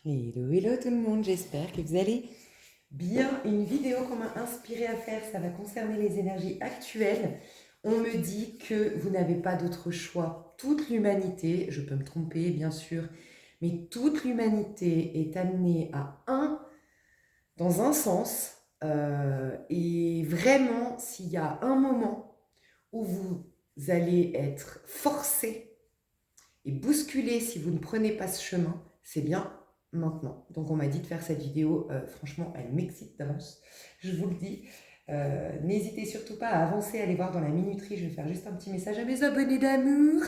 Hello, hello tout le monde, j'espère que vous allez bien. Une vidéo qu'on m'a inspirée à faire, ça va concerner les énergies actuelles. On me dit que vous n'avez pas d'autre choix. Toute l'humanité, je peux me tromper bien sûr, mais toute l'humanité est amenée à dans un sens. Et vraiment, s'il y a un moment où vous allez être forcé et bousculé si vous ne prenez pas ce chemin, c'est bien maintenant. Donc on m'a dit de faire cette vidéo, franchement elle m'excite d'avance, je vous le dis. N'hésitez surtout pas à avancer, à aller voir dans la minuterie, je vais faire juste un petit message à mes abonnés d'amour,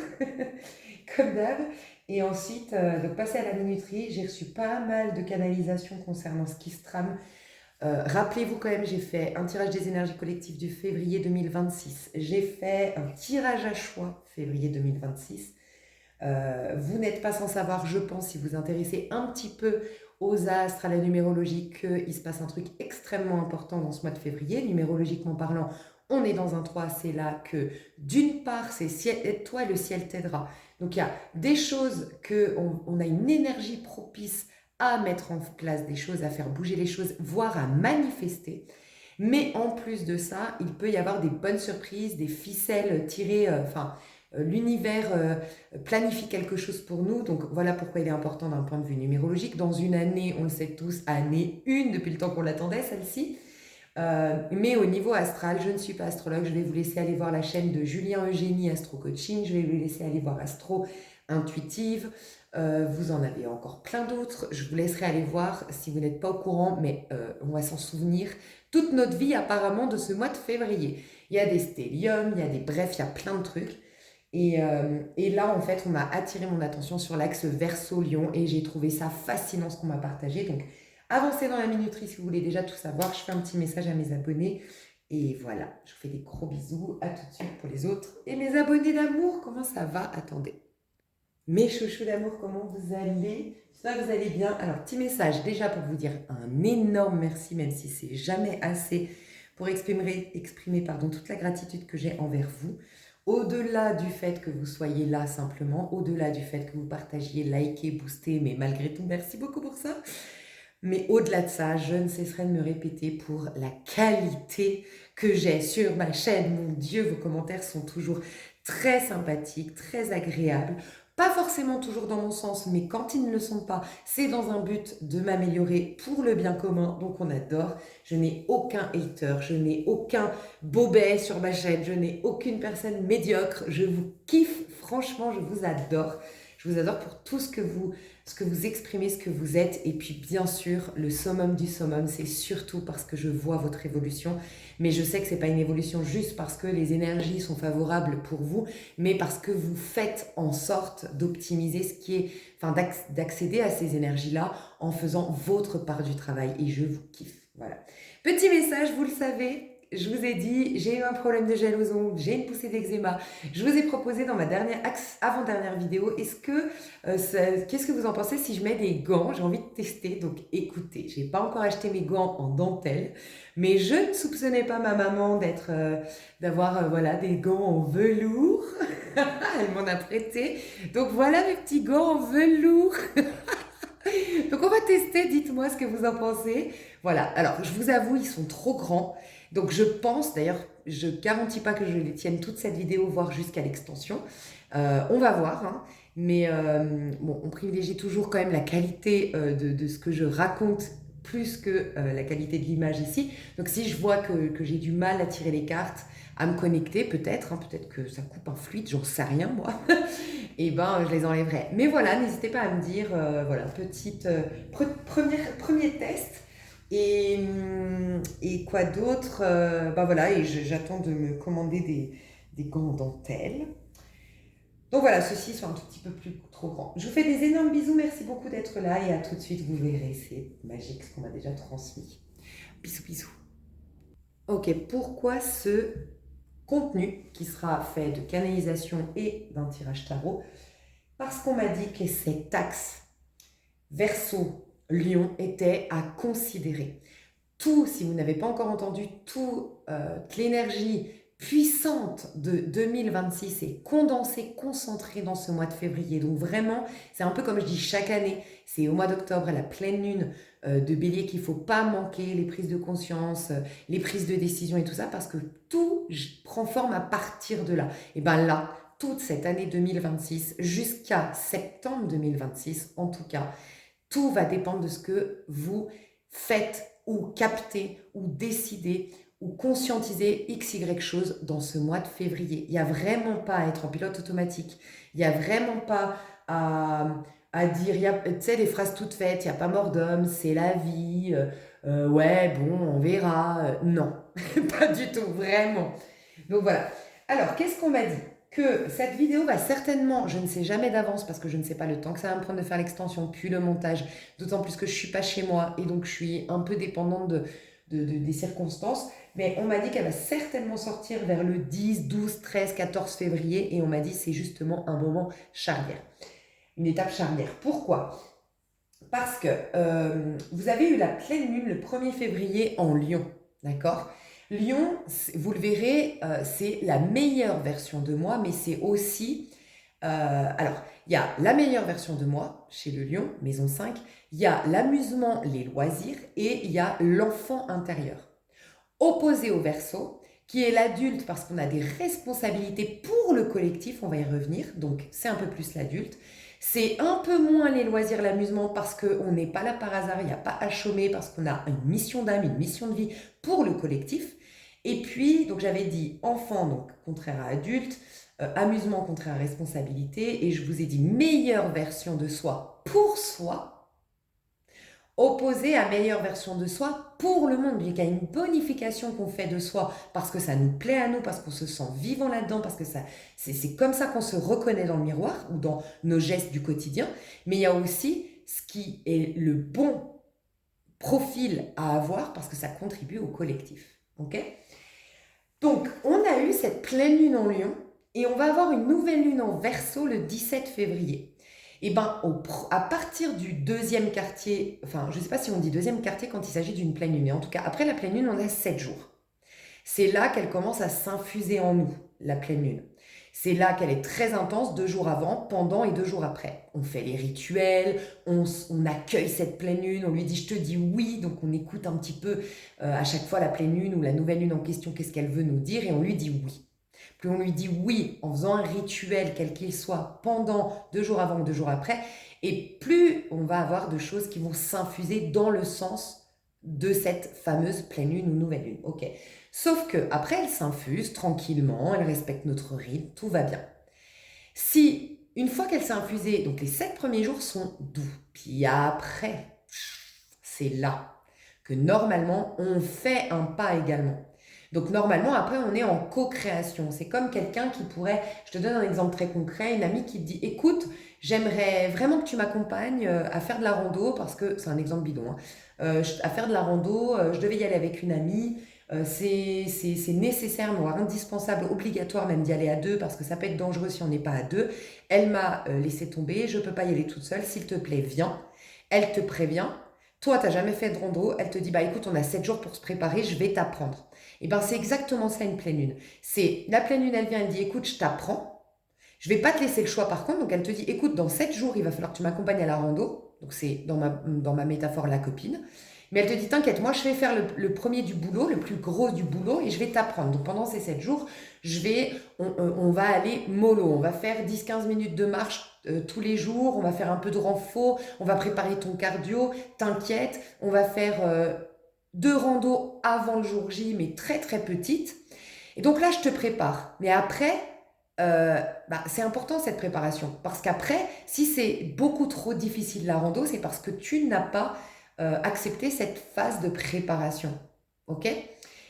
comme d'hab. Et ensuite, donc passer à la minuterie, j'ai reçu pas mal de canalisations concernant ce qui se trame. Rappelez-vous quand même, j'ai fait un tirage des énergies collectives du février 2026. J'ai fait un tirage à choix février 2026. Vous n'êtes pas sans savoir, je pense, si vous intéressez un petit peu aux astres, à la numérologie, qu'il se passe un truc extrêmement important dans ce mois de février. Numérologiquement parlant, on est dans un 3, c'est là que d'une part, c'est toi, le ciel t'aidera. Donc il y a des choses on a une énergie propice à mettre en place des choses, à faire bouger les choses, voire à manifester. Mais en plus de ça, il peut y avoir des bonnes surprises, des ficelles tirées, l'univers planifie quelque chose pour nous. Donc voilà pourquoi il est important d'un point de vue numérologique. Dans une année, on le sait tous, année 1 depuis le temps qu'on l'attendait, celle-ci. Mais au niveau astral, je ne suis pas astrologue, je vais vous laisser aller voir la chaîne de Julien Eugénie Astro Coaching, je vais vous laisser aller voir Astro Intuitive, vous en avez encore plein d'autres, je vous laisserai aller voir si vous n'êtes pas au courant, mais on va s'en souvenir toute notre vie apparemment de ce mois de février. Il y a des stéliums, bref, il y a plein de trucs. Et là, en fait, on m'a attiré mon attention sur l'axe Verseau-Lion et j'ai trouvé ça fascinant ce qu'on m'a partagé. Donc, avancez dans la minuterie si vous voulez déjà tout savoir. Je fais un petit message à mes abonnés. Et voilà, je vous fais des gros bisous. À tout de suite pour les autres. Et mes abonnés d'amour, comment ça va? Attendez. Mes chouchous d'amour, comment vous allez? J'espère que vous allez bien. Alors, petit message déjà pour vous dire un énorme merci, même si c'est jamais assez, pour exprimer toute la gratitude que j'ai envers vous. Au-delà du fait que vous soyez là simplement, au-delà du fait que vous partagiez, likez, boostez, mais malgré tout, merci beaucoup pour ça. Mais au-delà de ça, je ne cesserai de me répéter pour la qualité que j'ai sur ma chaîne. Mon Dieu, vos commentaires sont toujours très sympathiques, très agréables. Pas forcément toujours dans mon sens, mais quand ils ne le sont pas, c'est dans un but de m'améliorer pour le bien commun, donc on adore. Je n'ai aucun hater, je n'ai aucun bobet sur ma chaîne, je n'ai aucune personne médiocre. Je vous kiffe, franchement, je vous adore. Je vous adore pour tout ce que vous exprimez, ce que vous êtes. Et puis bien sûr, le summum du summum, c'est surtout parce que je vois votre évolution. Mais je sais que ce n'est pas une évolution juste parce que les énergies sont favorables pour vous, mais parce que vous faites en sorte d'optimiser ce qui est, d'accéder à ces énergies-là en faisant votre part du travail. Et je vous kiffe. Voilà. Petit message, vous le savez, je vous ai dit, j'ai eu un problème de gel aux ongles, j'ai une poussée d'eczéma. Je vous ai proposé dans ma avant-dernière vidéo, qu'est-ce que vous en pensez si je mets des gants? J'ai envie de tester, donc écoutez, j'ai pas encore acheté mes gants en dentelle, mais je ne soupçonnais pas ma maman d'avoir des gants en velours. Elle m'en a prêté. Donc voilà mes petits gants en velours. Donc on va tester, dites-moi ce que vous en pensez. Voilà, alors je vous avoue, ils sont trop grands. Donc je pense, d'ailleurs, je ne garantis pas que je les tienne toute cette vidéo, voire jusqu'à l'extension. On va voir, hein. Mais bon, on privilégie toujours quand même la qualité de ce que je raconte plus que la qualité de l'image ici. Donc si je vois que j'ai du mal à tirer les cartes, à me connecter, peut-être, hein, peut-être que ça coupe un fluide, j'en sais rien moi. Et ben je les enlèverai. Mais voilà, n'hésitez pas à me dire, voilà, premier test. Et quoi d'autre? Voilà, et j'attends de me commander des gants en dentelle. Donc voilà, ceux-ci sont un tout petit peu plus trop grands. Je vous fais des énormes bisous, merci beaucoup d'être là et à tout de suite, vous verrez, c'est magique ce qu'on m'a déjà transmis. Bisous, bisous. Ok, pourquoi ce contenu qui sera fait de canalisation et d'un tirage tarot? Parce qu'on m'a dit que cet axe Verseau-Lion était à considérer. Tout, si vous n'avez pas encore entendu, toute l'énergie puissante de 2026 est condensée, concentrée dans ce mois de février. Donc vraiment, c'est un peu comme je dis chaque année, c'est au mois d'octobre, à la pleine lune de Bélier qu'il ne faut pas manquer les prises de conscience, les prises de décision et tout ça, parce que tout prend forme à partir de là. Et bien là, toute cette année 2026, jusqu'à septembre 2026 en tout cas, tout va dépendre de ce que vous faites ou captez ou décidez ou conscientiser x, y chose dans ce mois de février. Il n'y a vraiment pas à être en pilote automatique. Il n'y a vraiment pas à dire, tu sais, des phrases toutes faites, il n'y a pas mort d'homme, c'est la vie, ouais, bon, on verra. Non, pas du tout, vraiment. Donc voilà. Alors, qu'est-ce qu'on m'a dit? Que cette vidéo va certainement, je ne sais jamais d'avance parce que je ne sais pas le temps que ça va me prendre de faire l'extension, puis le montage, d'autant plus que je ne suis pas chez moi et donc je suis un peu dépendante des circonstances. Mais on m'a dit qu'elle va certainement sortir vers le 10, 12, 13, 14 février et on m'a dit que c'est justement un moment charnière, une étape charnière. Pourquoi? Parce que vous avez eu la pleine lune le 1er février en Lion, d'accord? Lion, vous le verrez, c'est la meilleure version de moi, mais c'est aussi... alors, il y a la meilleure version de moi, chez le Lion, maison 5, il y a l'amusement, les loisirs, et il y a l'enfant intérieur. Opposé au Verseau, qui est l'adulte parce qu'on a des responsabilités pour le collectif, on va y revenir, donc c'est un peu plus l'adulte. C'est un peu moins les loisirs, l'amusement, parce qu'on n'est pas là par hasard, il n'y a pas à chômer, parce qu'on a une mission d'âme, une mission de vie pour le collectif. Et puis, donc j'avais dit enfant, donc contraire à adulte, amusement contraire à responsabilité, et je vous ai dit meilleure version de soi pour soi, opposé à meilleure version de soi pour le monde, il y a une bonification qu'on fait de soi parce que ça nous plaît à nous, parce qu'on se sent vivant là-dedans, parce que c'est comme ça qu'on se reconnaît dans le miroir ou dans nos gestes du quotidien. Mais il y a aussi ce qui est le bon profil à avoir parce que ça contribue au collectif. Ok ? Donc, on a eu cette pleine lune en Lion et on va avoir une nouvelle lune en Verseau le 17 février. Et bien, à partir du deuxième quartier, enfin, je ne sais pas si on dit deuxième quartier quand il s'agit d'une pleine lune, mais en tout cas, après la pleine lune, on a 7 jours. C'est là qu'elle commence à s'infuser en nous, la pleine lune. C'est là qu'elle est très intense, 2 jours avant, pendant et 2 jours après. On fait les rituels, on accueille cette pleine lune, on lui dit « je te dis oui », donc on écoute un petit peu à chaque fois la pleine lune ou la nouvelle lune en question, qu'est-ce qu'elle veut nous dire, et on lui dit oui. Plus on lui dit oui en faisant un rituel, quel qu'il soit, pendant 2 jours avant ou 2 jours après, et plus on va avoir de choses qui vont s'infuser dans le sens de cette fameuse pleine lune ou nouvelle lune. Ok. Sauf que après elle s'infuse tranquillement, elle respecte notre rythme, tout va bien. Si une fois qu'elle s'est infusée, donc les 7 premiers jours sont doux, puis après, c'est là que normalement on fait un pas également. Donc normalement, après, on est en co-création. C'est comme quelqu'un qui pourrait, je te donne un exemple très concret, une amie qui te dit, écoute, j'aimerais vraiment que tu m'accompagnes à faire de la rando, parce que, c'est un exemple bidon, hein, à faire de la rando, je devais y aller avec une amie, c'est nécessaire, voire indispensable, obligatoire même d'y aller à 2, parce que ça peut être dangereux si on n'est pas à 2. Elle m'a laissé tomber, je ne peux pas y aller toute seule, s'il te plaît, viens. Elle te prévient. Toi, tu n'as jamais fait de rando, elle te dit, bah écoute, on a 7 jours pour se préparer, je vais t'apprendre. Et bien, c'est exactement ça une pleine lune. C'est la pleine lune, elle vient, elle dit, écoute, je t'apprends. Je ne vais pas te laisser le choix par contre. Donc, elle te dit, écoute, dans 7 jours, il va falloir que tu m'accompagnes à la rando. Donc, c'est dans ma métaphore, la copine. Mais elle te dit, t'inquiète, moi, je vais faire le premier du boulot, le plus gros du boulot, et je vais t'apprendre. Donc, pendant ces 7 jours, on va aller mollo. On va faire 10-15 minutes de marche tous les jours. On va faire un peu de renfort. On va préparer ton cardio. T'inquiète, on va faire 2 randos avant le jour J, mais très, très petites. Et donc là, je te prépare. Mais après, c'est important cette préparation. Parce qu'après, si c'est beaucoup trop difficile la rando, c'est parce que tu n'as pas accepté cette phase de préparation. Ok ?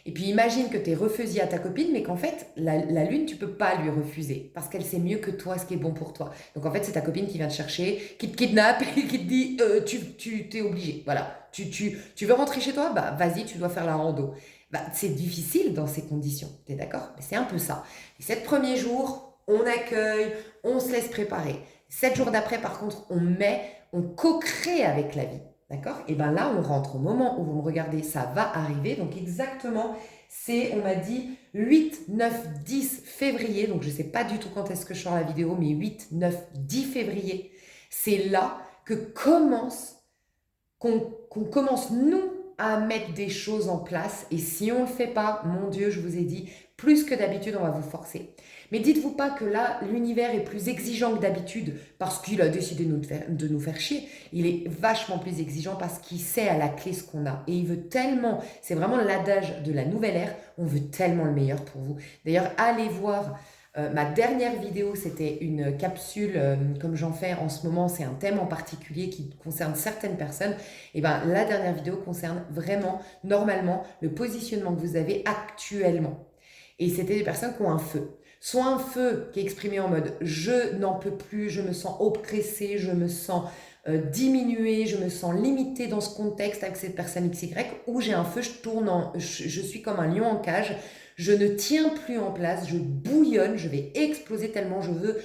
Et puis imagine que tu es refusé à ta copine, mais qu'en fait, la lune, tu peux pas lui refuser. Parce qu'elle sait mieux que toi ce qui est bon pour toi. Donc en fait, c'est ta copine qui vient te chercher, qui te kidnappe et qui te dit tu t'es obligé. Voilà. Tu veux rentrer chez toi? Bah vas-y, tu dois faire la rando. Bah, c'est difficile dans ces conditions. Tu es d'accord? Mais c'est un peu ça. Les 7 premiers jours, on accueille, on se laisse préparer. 7 jours d'après, par contre, on co-crée avec la vie. D'accord? Et bien là, on rentre au moment où vous me regardez, ça va arriver. Donc exactement, on m'a dit 8, 9, 10 février. Donc je ne sais pas du tout quand est-ce que je sors la vidéo, mais 8, 9, 10 février. C'est là que qu'on commence, nous, à mettre des choses en place. Et si on ne le fait pas, mon Dieu, je vous ai dit, plus que d'habitude, on va vous forcer. Mais dites-vous pas que là, l'univers est plus exigeant que d'habitude parce qu'il a décidé de nous faire chier. Il est vachement plus exigeant parce qu'il sait à la clé ce qu'on a. Et il veut tellement, c'est vraiment l'adage de la nouvelle ère, on veut tellement le meilleur pour vous. D'ailleurs, allez voir ma dernière vidéo, c'était une capsule, comme j'en fais en ce moment, c'est un thème en particulier qui concerne certaines personnes. Et bien, la dernière vidéo concerne vraiment, normalement, le positionnement que vous avez actuellement. Et c'était des personnes qui ont un feu. Soit un feu qui est exprimé en mode je n'en peux plus, je me sens oppressée, je me sens diminuée, je me sens limitée dans ce contexte avec cette personne XY, ou j'ai un feu, je suis comme un lion en cage, je ne tiens plus en place, je bouillonne, je vais exploser tellement je veux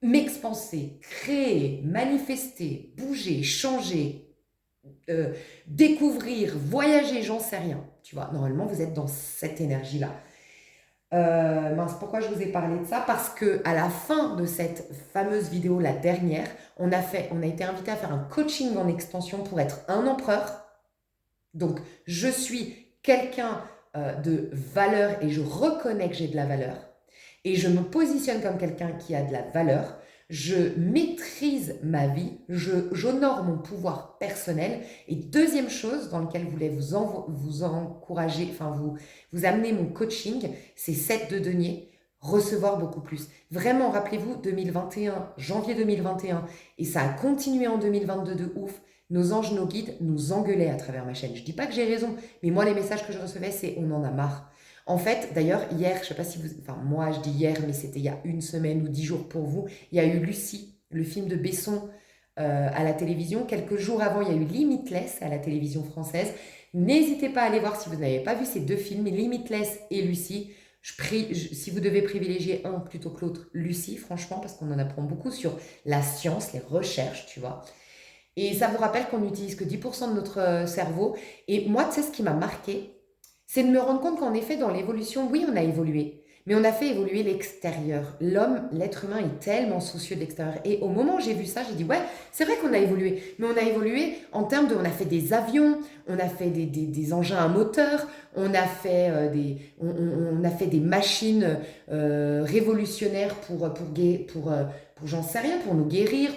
m'expanser, créer, manifester, bouger, changer, découvrir, voyager, j'en sais rien. Tu vois, normalement, vous êtes dans cette énergie-là. Mince, pourquoi je vous ai parlé de ça? Parce que à la fin de cette fameuse vidéo, la dernière, on a été invité à faire un coaching en extension pour être un empereur. Donc, je suis quelqu'un de valeur et je reconnais que j'ai de la valeur. Et je me positionne comme quelqu'un qui a de la valeur. Je maîtrise ma vie, j'honore mon pouvoir personnel. Et deuxième chose dans laquelle je voulais vous encourager, enfin vous amener mon coaching, c'est 7 de denier, recevoir beaucoup plus. Vraiment, rappelez-vous, 2021, janvier 2021, et ça a continué en 2022 de ouf. Nos anges, nos guides nous engueulaient à travers ma chaîne. Je ne dis pas que j'ai raison, mais moi, les messages que je recevais, c'est on en a marre. En fait, d'ailleurs, hier, je ne sais pas si vous... Enfin, moi, je dis hier, mais c'était il y a une semaine ou 10 jours pour vous. Il y a eu Lucie, le film de Besson à la télévision. Quelques jours avant, il y a eu Limitless à la télévision française. N'hésitez pas à aller voir si vous n'avez pas vu ces deux films, Limitless et Lucie. Si vous devez privilégier un plutôt que l'autre, Lucie, franchement, parce qu'on en apprend beaucoup sur la science, les recherches, tu vois. Et ça vous rappelle qu'on n'utilise que 10% de notre cerveau. Et moi, tu sais, ce qui m'a marqué, c'est de me rendre compte qu'en effet, dans l'évolution, oui, on a évolué, mais on a fait évoluer l'extérieur. L'homme, l'être humain est tellement soucieux de l'extérieur. Et au moment où j'ai vu ça, j'ai dit, ouais, c'est vrai qu'on a évolué, mais on a évolué en termes de, on a fait des avions, on a fait des engins à moteur, on a fait, on a fait des machines révolutionnaires pour j'en sais rien, pour nous guérir,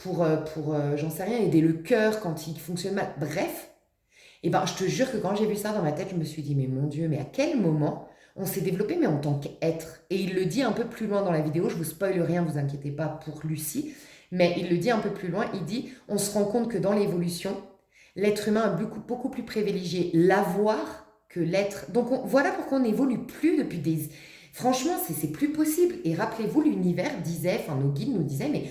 j'en sais rien, aider le cœur quand il fonctionne mal. Bref. Et ben, je te jure que quand j'ai vu ça dans ma tête, je me suis dit, mais mon Dieu, mais à quel moment on s'est développé, mais en tant qu'être? Et il le dit un peu plus loin dans la vidéo, je vous spoile rien, vous inquiétez pas pour Lucie, mais il le dit un peu plus loin, il dit, on se rend compte que dans l'évolution, l'être humain a beaucoup plus privilégié l'avoir que l'être. Donc voilà pourquoi on n'évolue plus depuis des... Franchement, c'est plus possible. Et rappelez-vous, l'univers disait, enfin nos guides nous disaient, mais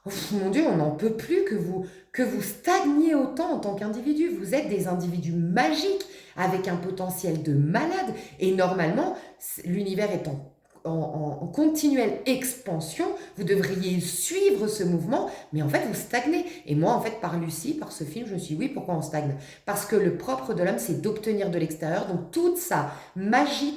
oh, mon Dieu, on n'en peut plus que vous stagniez autant en tant qu'individu. Vous êtes des individus magiques avec un potentiel de malade. Et normalement, l'univers est en continuelle expansion. Vous devriez suivre ce mouvement, mais en fait, vous stagnez. Et moi, en fait, par Lucie, par ce film, je me suis dit, oui, pourquoi on stagne? Parce que le propre de l'homme, c'est d'obtenir de l'extérieur. Donc, toute sa magie,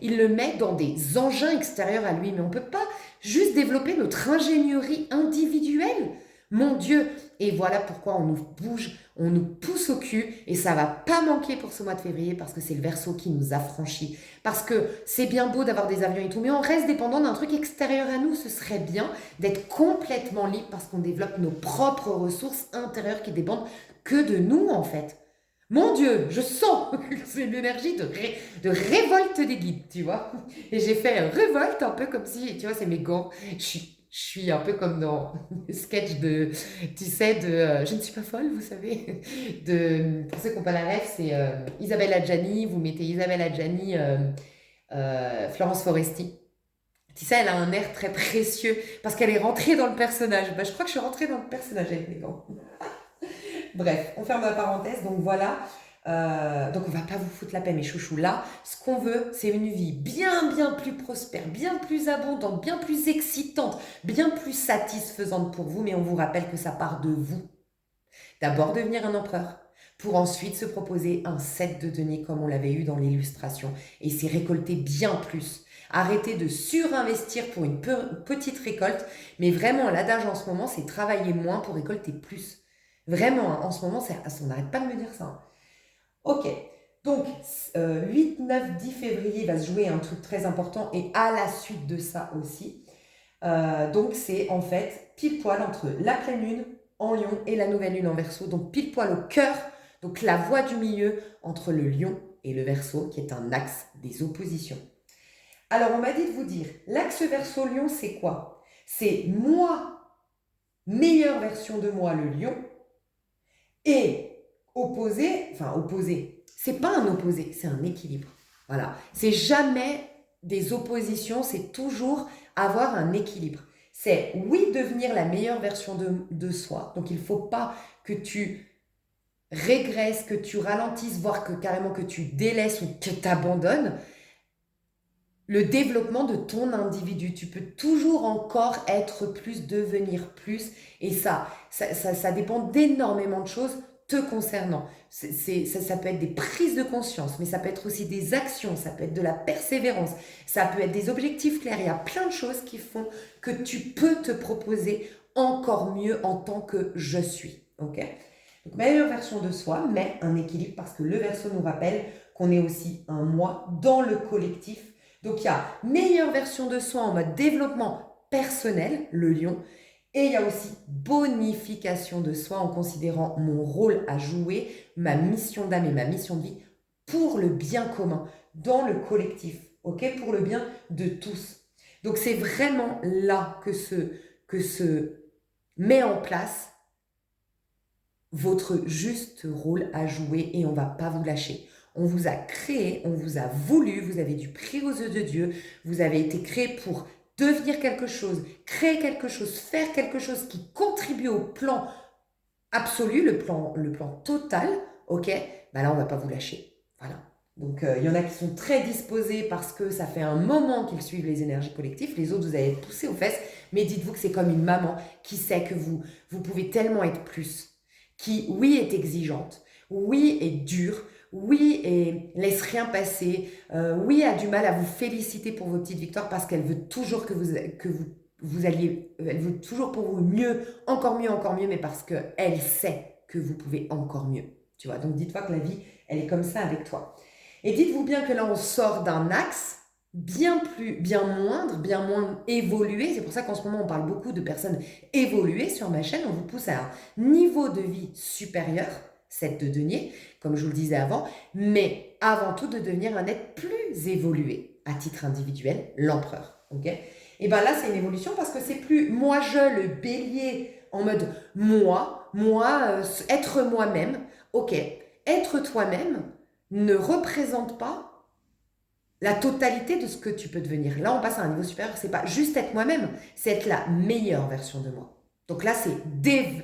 il le met dans des engins extérieurs à lui. Mais on ne peut pas juste développer notre ingénierie individuelle. Mon Dieu! Et voilà pourquoi on nous bouge, on nous pousse au cul, et ça va pas manquer pour ce mois de février, parce que c'est le Verseau qui nous affranchit. Parce que c'est bien beau d'avoir des avions et tout, mais on reste dépendant d'un truc extérieur à nous. Ce serait bien d'être complètement libre, parce qu'on développe nos propres ressources intérieures qui dépendent que de nous, en fait. Mon Dieu, je sens que c'est l'énergie de révolte des guides, tu vois. Et j'ai fait révolte un peu comme si, tu vois, c'est mes gants. Je suis un peu comme dans le sketch de, tu sais, Je ne suis pas folle, vous savez. Pour ceux qui n'ont pas la ref, c'est Isabelle Adjani. Vous mettez Isabelle Adjani, Florence Foresti. Tu sais, elle a un air très précieux parce qu'elle est rentrée dans le personnage. Ben, je crois que je suis rentrée dans le personnage avec mes gants. Bref, on ferme la parenthèse. Donc voilà. Donc on va pas vous foutre la paix, mes chouchous. Là, ce qu'on veut, c'est une vie bien plus prospère, bien plus abondante, bien plus excitante, bien plus satisfaisante pour vous. Mais on vous rappelle que ça part de vous. D'abord devenir un empereur, pour ensuite se proposer un set de deniers comme on l'avait eu dans l'illustration, et c'est récolter bien plus. Arrêtez de surinvestir pour une petite récolte, mais vraiment l'adage en ce moment c'est travailler moins pour récolter plus. Vraiment, hein, en ce moment, on n'arrête pas de me dire ça. Hein. Ok, donc 8, 9, 10 février va se jouer un truc très important et à la suite de ça aussi. Donc c'est en fait pile poil entre la pleine lune en lion et la nouvelle lune en verseau, donc pile poil au cœur, donc la voie du milieu entre le lion et le verseau qui est un axe des oppositions. Alors on m'a dit de vous dire, l'axe verseau-lion c'est quoi? C'est moi, meilleure version de moi le lion, et opposé, c'est pas un opposé, c'est un équilibre. Voilà, c'est jamais des oppositions, c'est toujours avoir un équilibre. C'est oui, devenir la meilleure version de soi, donc il ne faut pas que tu régresses, que tu ralentisses, voire que carrément que tu délaisses ou que tu abandonnes le développement de ton individu. Tu peux toujours encore être plus, devenir plus, et ça dépend d'énormément de choses te concernant. Ça peut être des prises de conscience, mais ça peut être aussi des actions, ça peut être de la persévérance, ça peut être des objectifs clairs. Il y a plein de choses qui font que tu peux te proposer encore mieux en tant que je suis. Ok ? Donc, meilleure version de soi, mais un équilibre parce que le verseau nous rappelle qu'on est aussi un moi dans le collectif. Donc, il y a meilleure version de soi en mode développement personnel, le lion, et il y a aussi bonification de soi en considérant mon rôle à jouer, ma mission d'âme et ma mission de vie pour le bien commun, dans le collectif, ok, pour le bien de tous. Donc c'est vraiment là que se met en place votre juste rôle à jouer et on ne va pas vous lâcher. On vous a créé, on vous a voulu, vous avez dû prier aux yeux de Dieu, vous avez été créé pour devenir quelque chose, créer quelque chose, faire quelque chose qui contribue au plan absolu, le plan total, ok, ben là on ne va pas vous lâcher. Voilà. Donc il y en a qui sont très disposés parce que ça fait un moment qu'ils suivent les énergies collectives, les autres vous avez poussé aux fesses, mais dites-vous que c'est comme une maman qui sait que vous pouvez tellement être plus, qui oui est exigeante, oui est dure, oui et laisse rien passer, oui a du mal à vous féliciter pour vos petites victoires parce qu'elle veut toujours que vous alliez, elle veut toujours pour vous mieux, encore mieux, mais parce qu'elle sait que vous pouvez encore mieux. Tu vois, donc dites-toi que la vie, elle est comme ça avec toi. Et dites-vous bien que là, on sort d'un axe bien moindre, bien moins évolué. C'est pour ça qu'en ce moment, on parle beaucoup de personnes évoluées sur ma chaîne. On vous pousse à un niveau de vie supérieur, 7 de denier, comme je vous le disais avant, mais avant tout de devenir un être plus évolué à titre individuel, l'empereur. Ok ? Et bien là, c'est une évolution parce que c'est plus moi, le bélier, en mode moi, être moi-même. Ok, être toi-même ne représente pas la totalité de ce que tu peux devenir. Là, on passe à un niveau supérieur. C'est pas juste être moi-même, c'est être la meilleure version de moi. Donc là, c'est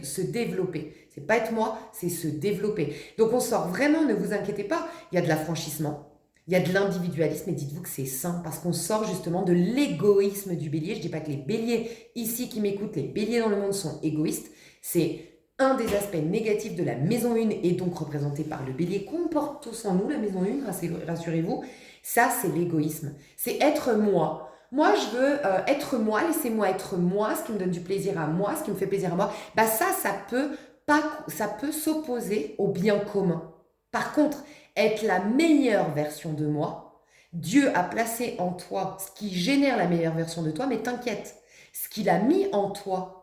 se développer. C'est pas être moi, c'est se développer. Donc on sort vraiment, ne vous inquiétez pas, il y a de l'affranchissement. Il y a de l'individualisme et dites-vous que c'est sain parce qu'on sort justement de l'égoïsme du bélier. Je ne dis pas que les béliers ici qui m'écoutent, les béliers dans le monde sont égoïstes. C'est un des aspects négatifs de la maison 1 et donc représenté par le bélier qu'on porte tous en nous, la maison 1, rassurez-vous. Ça, c'est l'égoïsme. C'est être moi. Moi, je veux être moi, laissez-moi être moi, ce qui me donne du plaisir à moi, ce qui me fait plaisir à moi. Bah ça peut s'opposer au bien commun. Par contre, être la meilleure version de moi, Dieu a placé en toi ce qui génère la meilleure version de toi, mais t'inquiète, ce qu'il a mis en toi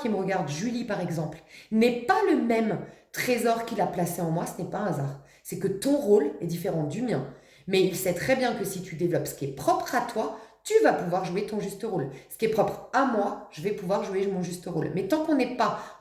qui me regarde, Julie par exemple, n'est pas le même trésor qu'il a placé en moi, ce n'est pas un hasard. C'est que ton rôle est différent du mien. Mais il sait très bien que si tu développes ce qui est propre à toi, tu vas pouvoir jouer ton juste rôle. Ce qui est propre à moi, je vais pouvoir jouer mon juste rôle. Mais tant on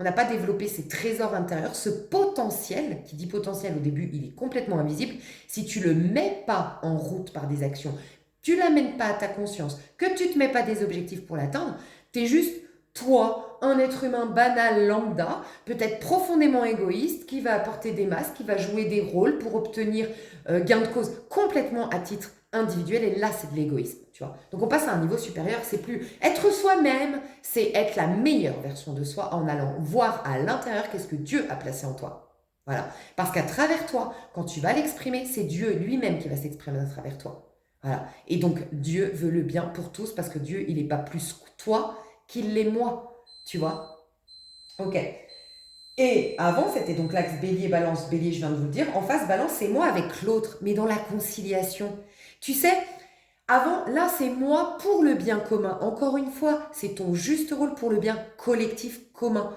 n'a pas développé ces trésors intérieurs, ce potentiel, qui dit potentiel au début, il est complètement invisible, si tu le mets pas en route par des actions, tu l'amènes pas à ta conscience, que tu te mets pas des objectifs pour l'atteindre, tu es juste toi, un être humain banal lambda, peut-être profondément égoïste, qui va apporter des masques, qui va jouer des rôles pour obtenir gain de cause complètement à titre individuel et là, c'est de l'égoïsme, tu vois. Donc, on passe à un niveau supérieur, c'est plus être soi-même, c'est être la meilleure version de soi en allant voir à l'intérieur qu'est-ce que Dieu a placé en toi. Voilà. Parce qu'à travers toi, quand tu vas l'exprimer, c'est Dieu lui-même qui va s'exprimer à travers toi. Voilà. Et donc, Dieu veut le bien pour tous parce que Dieu, il n'est pas plus toi qu'il l'est moi. Tu vois? Ok. Et avant, c'était donc l'axe bélier-balance. Bélier, je viens de vous le dire. En face, balance, c'est moi avec l'autre, mais dans la conciliation. Tu sais, avant, là, c'est moi pour le bien commun. Encore une fois, c'est ton juste rôle pour le bien collectif commun.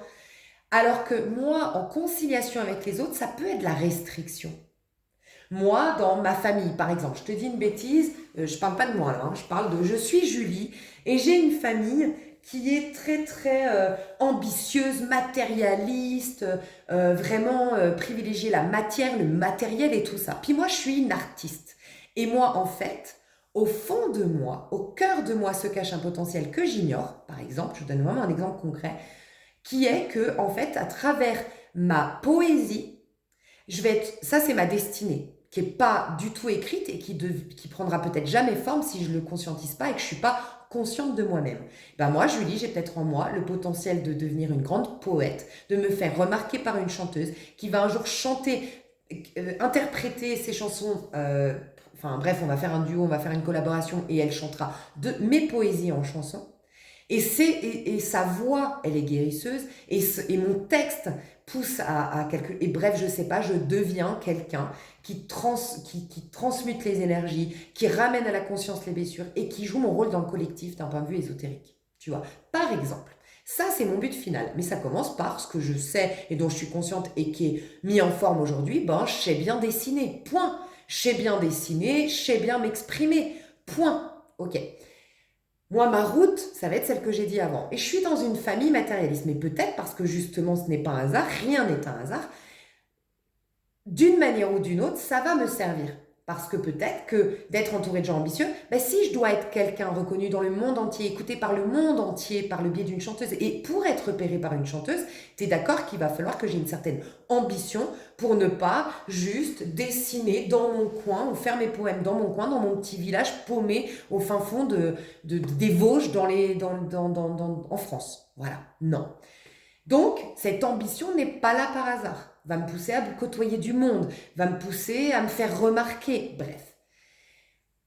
Alors que moi, en conciliation avec les autres, ça peut être de la restriction. Moi, dans ma famille, par exemple, je te dis une bêtise, je parle pas de moi là, hein, je parle de je suis Julie et j'ai une famille qui est très très ambitieuse, matérialiste, vraiment privilégier la matière, le matériel et tout ça. Puis moi, je suis une artiste. Et moi, en fait, au fond de moi, au cœur de moi se cache un potentiel que j'ignore. Par exemple, je vous donne vraiment un exemple concret, qui est que, en fait, à travers ma poésie, ça c'est ma destinée, qui est pas du tout écrite et qui prendra peut-être jamais forme si je le conscientise pas et que je suis pas consciente de moi-même. Ben moi, Julie, j'ai peut-être en moi le potentiel de devenir une grande poète, de me faire remarquer par une chanteuse qui va un jour chanter, interpréter ses chansons. Enfin bref, on va faire un duo, on va faire une collaboration et elle chantera de mes poésies en chanson. Et sa voix, elle est guérisseuse, et mon texte pousse à quelque... Et bref, je sais pas, je deviens quelqu'un qui transmute les énergies, qui ramène à la conscience les blessures, et qui joue mon rôle dans le collectif d'un point de vue ésotérique. Tu vois, par exemple. Ça, c'est mon but final. Mais ça commence par ce que je sais et dont je suis consciente et qui est mis en forme aujourd'hui. Ben, je sais bien dessiner. Point. Je sais bien dessiner, je sais bien m'exprimer. Point. Ok. Moi, ma route, ça va être celle que j'ai dit avant. Et je suis dans une famille matérialiste. Mais peut-être parce que justement, ce n'est pas un hasard, rien n'est un hasard. D'une manière ou d'une autre, ça va me servir. Parce que peut-être que d'être entouré de gens ambitieux, ben si je dois être quelqu'un reconnu dans le monde entier, écouté par le monde entier par le biais d'une chanteuse, et pour être repéré par une chanteuse, tu es d'accord qu'il va falloir que j'ai une certaine ambition pour ne pas juste dessiner dans mon coin ou faire mes poèmes dans mon coin, dans mon petit village paumé au fin fond des Vosges en France. Voilà, non. Donc, cette ambition n'est pas là par hasard. Va me pousser à côtoyer du monde, va me pousser à me faire remarquer. Bref.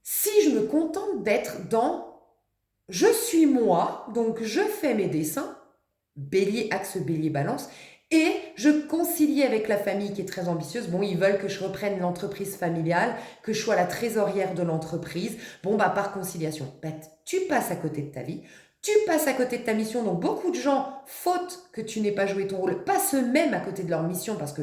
Si je me contente d'être dans je suis moi, donc je fais mes dessins, bélier, axe bélier, balance, et je concilie avec la famille qui est très ambitieuse. Bon, ils veulent que je reprenne l'entreprise familiale, que je sois la trésorière de l'entreprise. Bon, bah par conciliation, tu passes à côté de ta vie. Tu passes à côté de ta mission, donc beaucoup de gens, faute que tu n'aies pas joué ton rôle, passent eux-mêmes à côté de leur mission parce que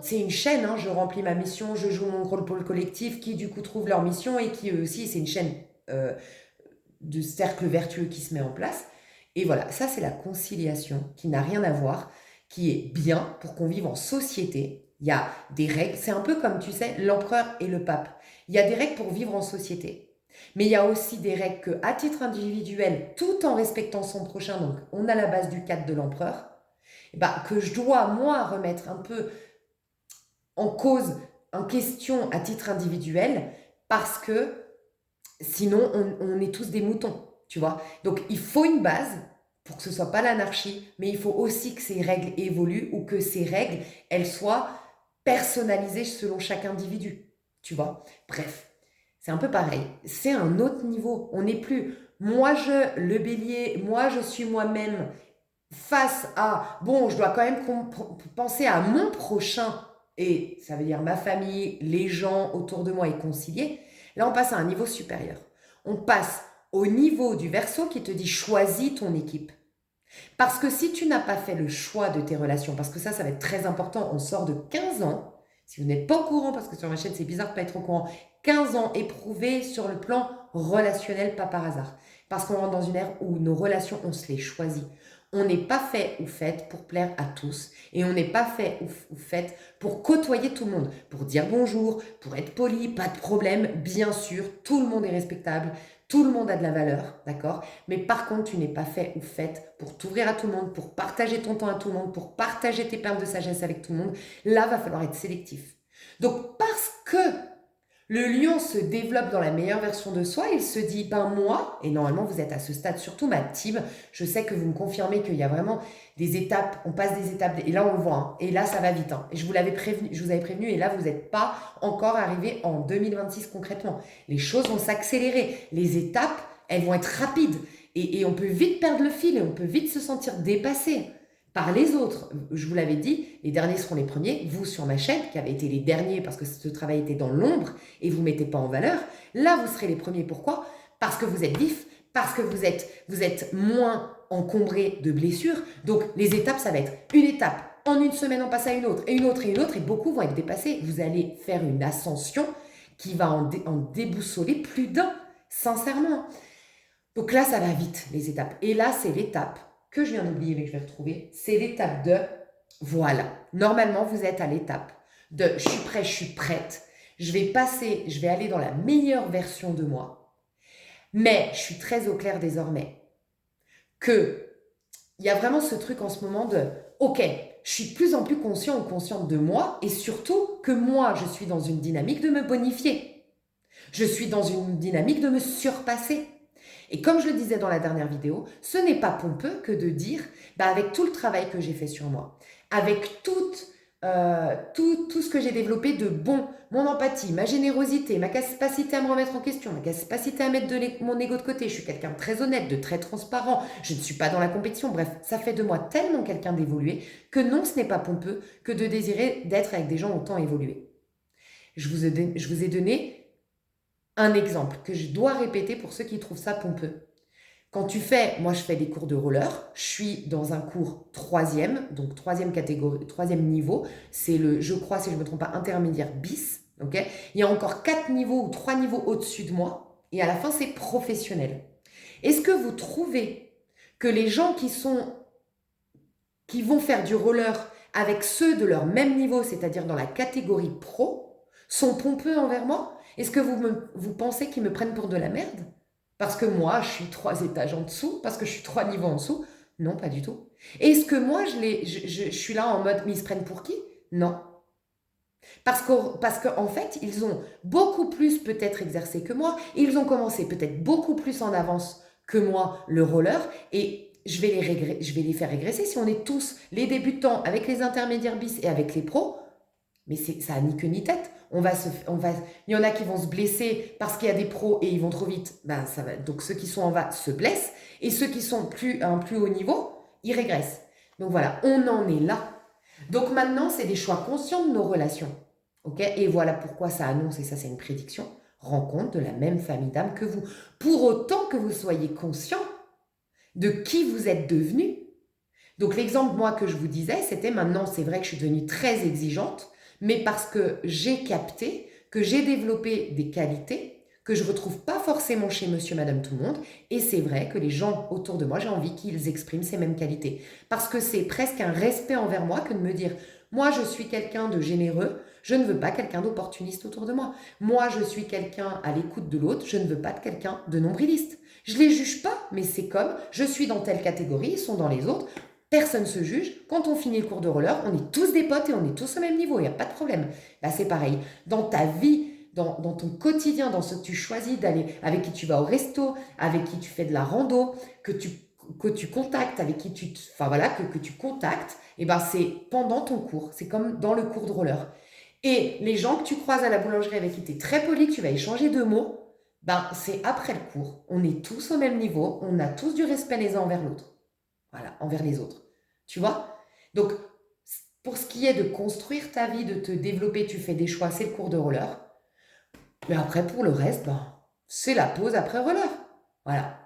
c'est une chaîne, hein, je remplis ma mission, je joue mon rôle pour le collectif, qui du coup trouvent leur mission et qui eux aussi, c'est une chaîne de cercle vertueux qui se met en place. Et voilà, ça c'est la conciliation qui n'a rien à voir, qui est bien pour qu'on vive en société. Il y a des règles, c'est un peu comme tu sais, l'empereur et le pape. Il y a des règles pour vivre en société. Mais il y a aussi des règles que, à titre individuel, tout en respectant son prochain, donc on a la base du cadre de l'empereur, que je dois, moi, remettre un peu en cause, en question à titre individuel, parce que sinon, on est tous des moutons, tu vois. Donc, il faut une base pour que ce soit pas l'anarchie, mais il faut aussi que ces règles évoluent ou que ces règles, elles soient personnalisées selon chaque individu, tu vois. Bref. C'est un peu pareil. C'est un autre niveau. On n'est plus le bélier, moi je suis moi-même face à, bon, je dois quand même penser à mon prochain, et ça veut dire ma famille, les gens autour de moi et concilier. Là, on passe à un niveau supérieur. On passe au niveau du Verseau qui te dit choisis ton équipe. Parce que si tu n'as pas fait le choix de tes relations, parce que ça va être très important, on sort de 15 ans, si vous n'êtes pas au courant, parce que sur ma chaîne c'est bizarre de pas être au courant, 15 ans éprouvés sur le plan relationnel, pas par hasard. Parce qu'on rentre dans une ère où nos relations, on se les choisit. On n'est pas fait ou fait pour plaire à tous. Et on n'est pas fait ou fait pour côtoyer tout le monde. Pour dire bonjour, pour être poli, pas de problème. Bien sûr, tout le monde est respectable. Tout le monde a de la valeur, d'accord? Mais par contre, tu n'es pas fait ou faite pour t'ouvrir à tout le monde, pour partager ton temps à tout le monde, pour partager tes perles de sagesse avec tout le monde. Là, va falloir être sélectif. Donc, parce que Le lion se développe dans la meilleure version de soi, il se dit, ben moi, et normalement vous êtes à ce stade, surtout ma team, je sais que vous me confirmez qu'il y a vraiment des étapes, on passe des étapes, et là on le voit, hein, et là ça va vite, hein, et je vous avais prévenu, et là vous n'êtes pas encore arrivé en 2026 concrètement. Les choses vont s'accélérer, les étapes, elles vont être rapides, et on peut vite perdre le fil, et on peut vite se sentir dépassé par les autres. Je vous l'avais dit, les derniers seront les premiers. Vous, sur ma chaîne, qui avez été les derniers parce que ce travail était dans l'ombre et vous ne mettez pas en valeur, là, vous serez les premiers. Pourquoi? Parce que vous êtes vif, parce que vous êtes moins encombré de blessures. Donc, les étapes, ça va être une étape. En une semaine, on passe à une autre, et une autre, et une autre, et beaucoup vont être dépassés. Vous allez faire une ascension qui va en déboussoler plus d'un, sincèrement. Donc là, ça va vite, les étapes. Et là, c'est l'étape que je viens d'oublier mais que je vais retrouver, c'est l'étape de voilà. Normalement, vous êtes à l'étape de je suis prêt, je suis prête. Je vais aller dans la meilleure version de moi. Mais je suis très au clair désormais que il y a vraiment ce truc en ce moment de ok, je suis de plus en plus conscient ou consciente de moi et surtout que moi, je suis dans une dynamique de me bonifier. Je suis dans une dynamique de me surpasser. Et comme je le disais dans la dernière vidéo, ce n'est pas pompeux que de dire, avec tout le travail que j'ai fait sur moi, avec tout ce que j'ai développé de bon, mon empathie, ma générosité, ma capacité à me remettre en question, ma capacité à mettre mon ego de côté, je suis quelqu'un de très honnête, de très transparent, je ne suis pas dans la compétition, bref, ça fait de moi tellement quelqu'un d'évolué que non, ce n'est pas pompeux que de désirer d'être avec des gens autant évolués. Je vous ai donné un exemple que je dois répéter pour ceux qui trouvent ça pompeux. Quand moi je fais des cours de roller, je suis dans un cours troisième, donc troisième catégorie, troisième niveau, c'est je crois, si je ne me trompe pas, intermédiaire bis, ok. Il y a encore 4 niveaux ou 3 niveaux au-dessus de moi, et à la fin c'est professionnel. Est-ce que vous trouvez que les gens qui vont faire du roller avec ceux de leur même niveau, c'est-à-dire dans la catégorie pro, sont pompeux envers moi? Est-ce que vous pensez qu'ils me prennent pour de la merde? Parce que moi, je suis 3 étages en dessous, parce que je suis 3 niveaux en dessous? Non, pas du tout. Est-ce que moi, je suis là en mode, mais ils se prennent pour qui? Non. Parce qu'en fait, ils ont beaucoup plus peut-être exercé que moi, ils ont commencé peut-être beaucoup plus en avance que moi le roller, et je vais les faire régresser. Si on est tous les débutants avec les intermédiaires bis et avec les pros, mais ça n'a ni queue ni tête. Il y en a qui vont se blesser parce qu'il y a des pros et ils vont trop vite. Donc ceux qui sont en bas se blessent et ceux qui sont à un plus haut niveau, ils régressent. Donc voilà, on en est là. Donc maintenant, c'est des choix conscients de nos relations. Okay, et voilà pourquoi ça annonce, et ça c'est une prédiction, rencontre de la même famille d'âme que vous. Pour autant que vous soyez conscient de qui vous êtes devenu. Donc l'exemple, moi, que je vous disais, c'était maintenant, c'est vrai que je suis devenue très exigeante, mais parce que j'ai capté que j'ai développé des qualités que je ne retrouve pas forcément chez monsieur, madame, tout le monde. Et c'est vrai que les gens autour de moi, j'ai envie qu'ils expriment ces mêmes qualités. Parce que c'est presque un respect envers moi que de me dire, moi, je suis quelqu'un de généreux, je ne veux pas quelqu'un d'opportuniste autour de moi. Moi, je suis quelqu'un à l'écoute de l'autre, je ne veux pas de quelqu'un de nombriliste. Je ne les juge pas, mais c'est comme, je suis dans telle catégorie, ils sont dans les autres. Personne ne se juge. Quand on finit le cours de roller, on est tous des potes et on est tous au même niveau. Il n'y a pas de problème. Là, c'est pareil. Dans ta vie, dans ton quotidien, dans ce que tu choisis d'aller, avec qui tu vas au resto, avec qui tu fais de la rando, que tu contactes, avec qui que tu contactes, et c'est pendant ton cours. C'est comme dans le cours de roller. Et les gens que tu croises à la boulangerie avec qui tu es très poli, que tu vas échanger 2 mots, c'est après le cours. On est tous au même niveau. On a tous du respect les uns envers l'autre. Voilà, envers les autres. Tu vois? Donc, pour ce qui est de construire ta vie, de te développer, tu fais des choix, c'est le cours de roller. Mais après, pour le reste, c'est la pause après roller. Voilà.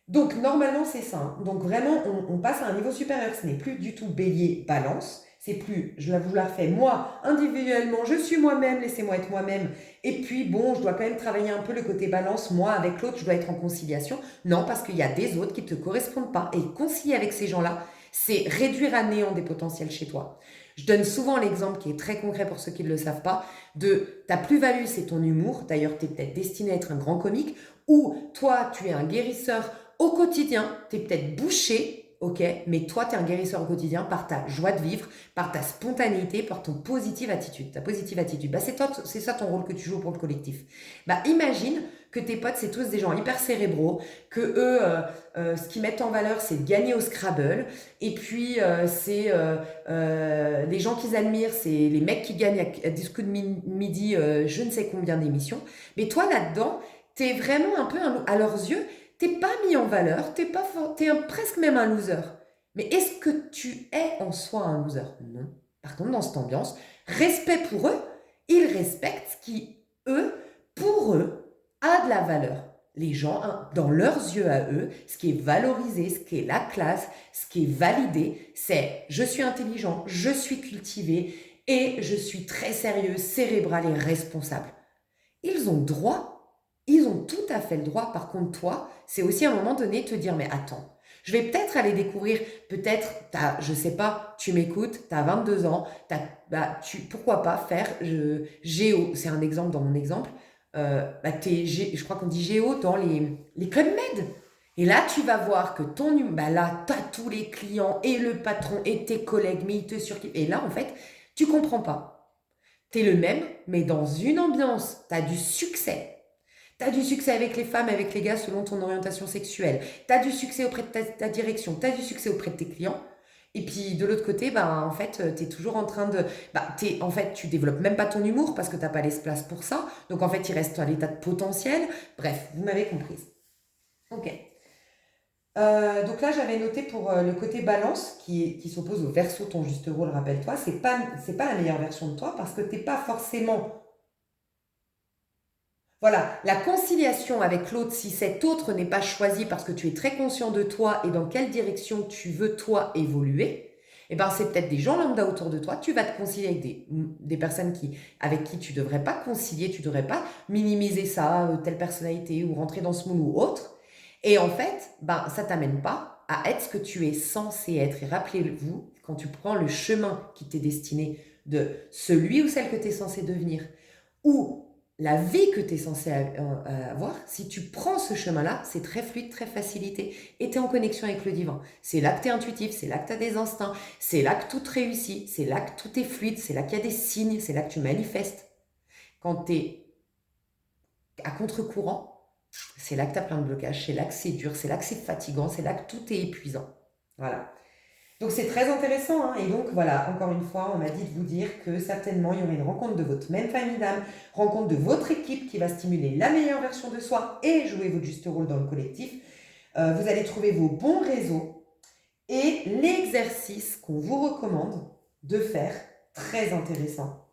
Donc, normalement, c'est ça. Hein. Donc, vraiment, on passe à un niveau supérieur. Ce n'est plus du tout bélier, balance. C'est plus, je vous la fais moi, individuellement, je suis moi-même, laissez-moi être moi-même. Et puis, bon, je dois quand même travailler un peu le côté balance. Moi, avec l'autre, je dois être en conciliation. Non, parce qu'il y a des autres qui ne te correspondent pas. Et concilier avec ces gens-là, c'est réduire à néant des potentiels chez toi. Je donne souvent l'exemple qui est très concret pour ceux qui ne le savent pas, de ta plus-value, c'est ton humour. D'ailleurs, tu es peut-être destiné à être un grand comique. Ou toi, tu es un guérisseur au quotidien. Tu es peut-être bouché. ok, mais toi, tu es un guérisseur au quotidien par ta joie de vivre, par ta spontanéité, par ton positive attitude. Ta positive attitude, bah, c'est ça ton rôle que tu joues pour le collectif. Bah, imagine que tes potes, c'est tous des gens hyper cérébraux, que eux, ce qu'ils mettent en valeur, c'est de gagner au Scrabble, et puis c'est les gens qu'ils admirent, c'est les mecs qui gagnent à 10 coups de midi je ne sais combien d'émissions. Mais toi, là-dedans, t'es vraiment un peu, à leurs yeux, t'es pas mis en valeur, presque même un loser. Mais est-ce que tu es en soi un loser? Non. Par contre, dans cette ambiance, respect pour eux, ils respectent ce qui, eux, pour eux, a de la valeur. Les gens, hein, dans leurs yeux à eux, ce qui est valorisé, ce qui est la classe, ce qui est validé, c'est je suis intelligent, je suis cultivé et je suis très sérieux, cérébral et responsable. Ils ont droit, ils ont tout à fait le droit. Par contre, toi, c'est aussi à un moment donné te dire, mais attends, je vais peut-être aller découvrir, peut-être, je sais pas, tu m'écoutes, tu as 22 ans, pourquoi pas faire Géo, c'est un exemple dans mon exemple, je crois qu'on dit Géo dans les clubs med. Et là, tu vas voir que là, tu as tous les clients et le patron et tes collègues, mais ils te surkiffent. Et là, en fait, tu comprends pas. Tu es le même, mais dans une ambiance, tu as du succès. Tu as du succès avec les femmes, avec les gars selon ton orientation sexuelle. Tu as du succès auprès de ta direction. Tu as du succès auprès de tes clients. Et puis de l'autre côté, en fait, tu es toujours en train de... en fait, tu développes même pas ton humour parce que tu n'as pas l'espace pour ça. Donc en fait, il reste à l'état de potentiel. Bref, vous m'avez comprise. Ok. Donc là, j'avais noté pour le côté balance qui s'oppose au verso, ton juste rôle, rappelle-toi. C'est pas la meilleure version de toi parce que tu n'es pas forcément... Voilà, la conciliation avec l'autre, si cet autre n'est pas choisi parce que tu es très conscient de toi et dans quelle direction tu veux toi évoluer, c'est peut-être des gens lambda autour de toi. Tu vas te concilier avec des personnes avec qui tu ne devrais pas concilier, tu ne devrais pas minimiser ça, telle personnalité ou rentrer dans ce moule ou autre. Et en fait, ça ne t'amène pas à être ce que tu es censé être. Et rappelez-vous, quand tu prends le chemin qui t'est destiné de celui ou celle que tu es censé devenir, ou la vie que tu es censé avoir, si tu prends ce chemin-là, c'est très fluide, très facilité. Et tu es en connexion avec le divin. C'est là que tu es intuitif, c'est là que tu as des instincts, c'est là que tout réussit, c'est là que tout est fluide, c'est là qu'il y a des signes, c'est là que tu manifestes. Quand tu es à contre-courant, c'est là que tu as plein de blocages, c'est là que c'est dur, c'est là que c'est fatigant, c'est là que tout est épuisant. Voilà. Donc c'est très intéressant, hein. Et donc voilà, encore une fois, on m'a dit de vous dire que certainement il y aurait une rencontre de votre même famille d'âme, rencontre de votre équipe qui va stimuler la meilleure version de soi et jouer votre juste rôle dans le collectif. Vous allez trouver vos bons réseaux et l'exercice qu'on vous recommande de faire, très intéressant.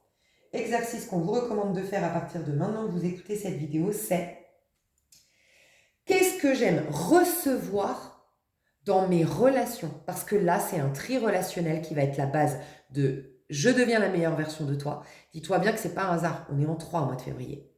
Exercice qu'on vous recommande de faire à partir de maintenant que vous écoutez cette vidéo, c'est qu'est-ce que j'aime recevoir dans mes relations, parce que là, c'est un tri relationnel qui va être la base de « je deviens la meilleure version de toi ». Dis-toi bien que c'est pas un hasard, on est en 3 au mois de février.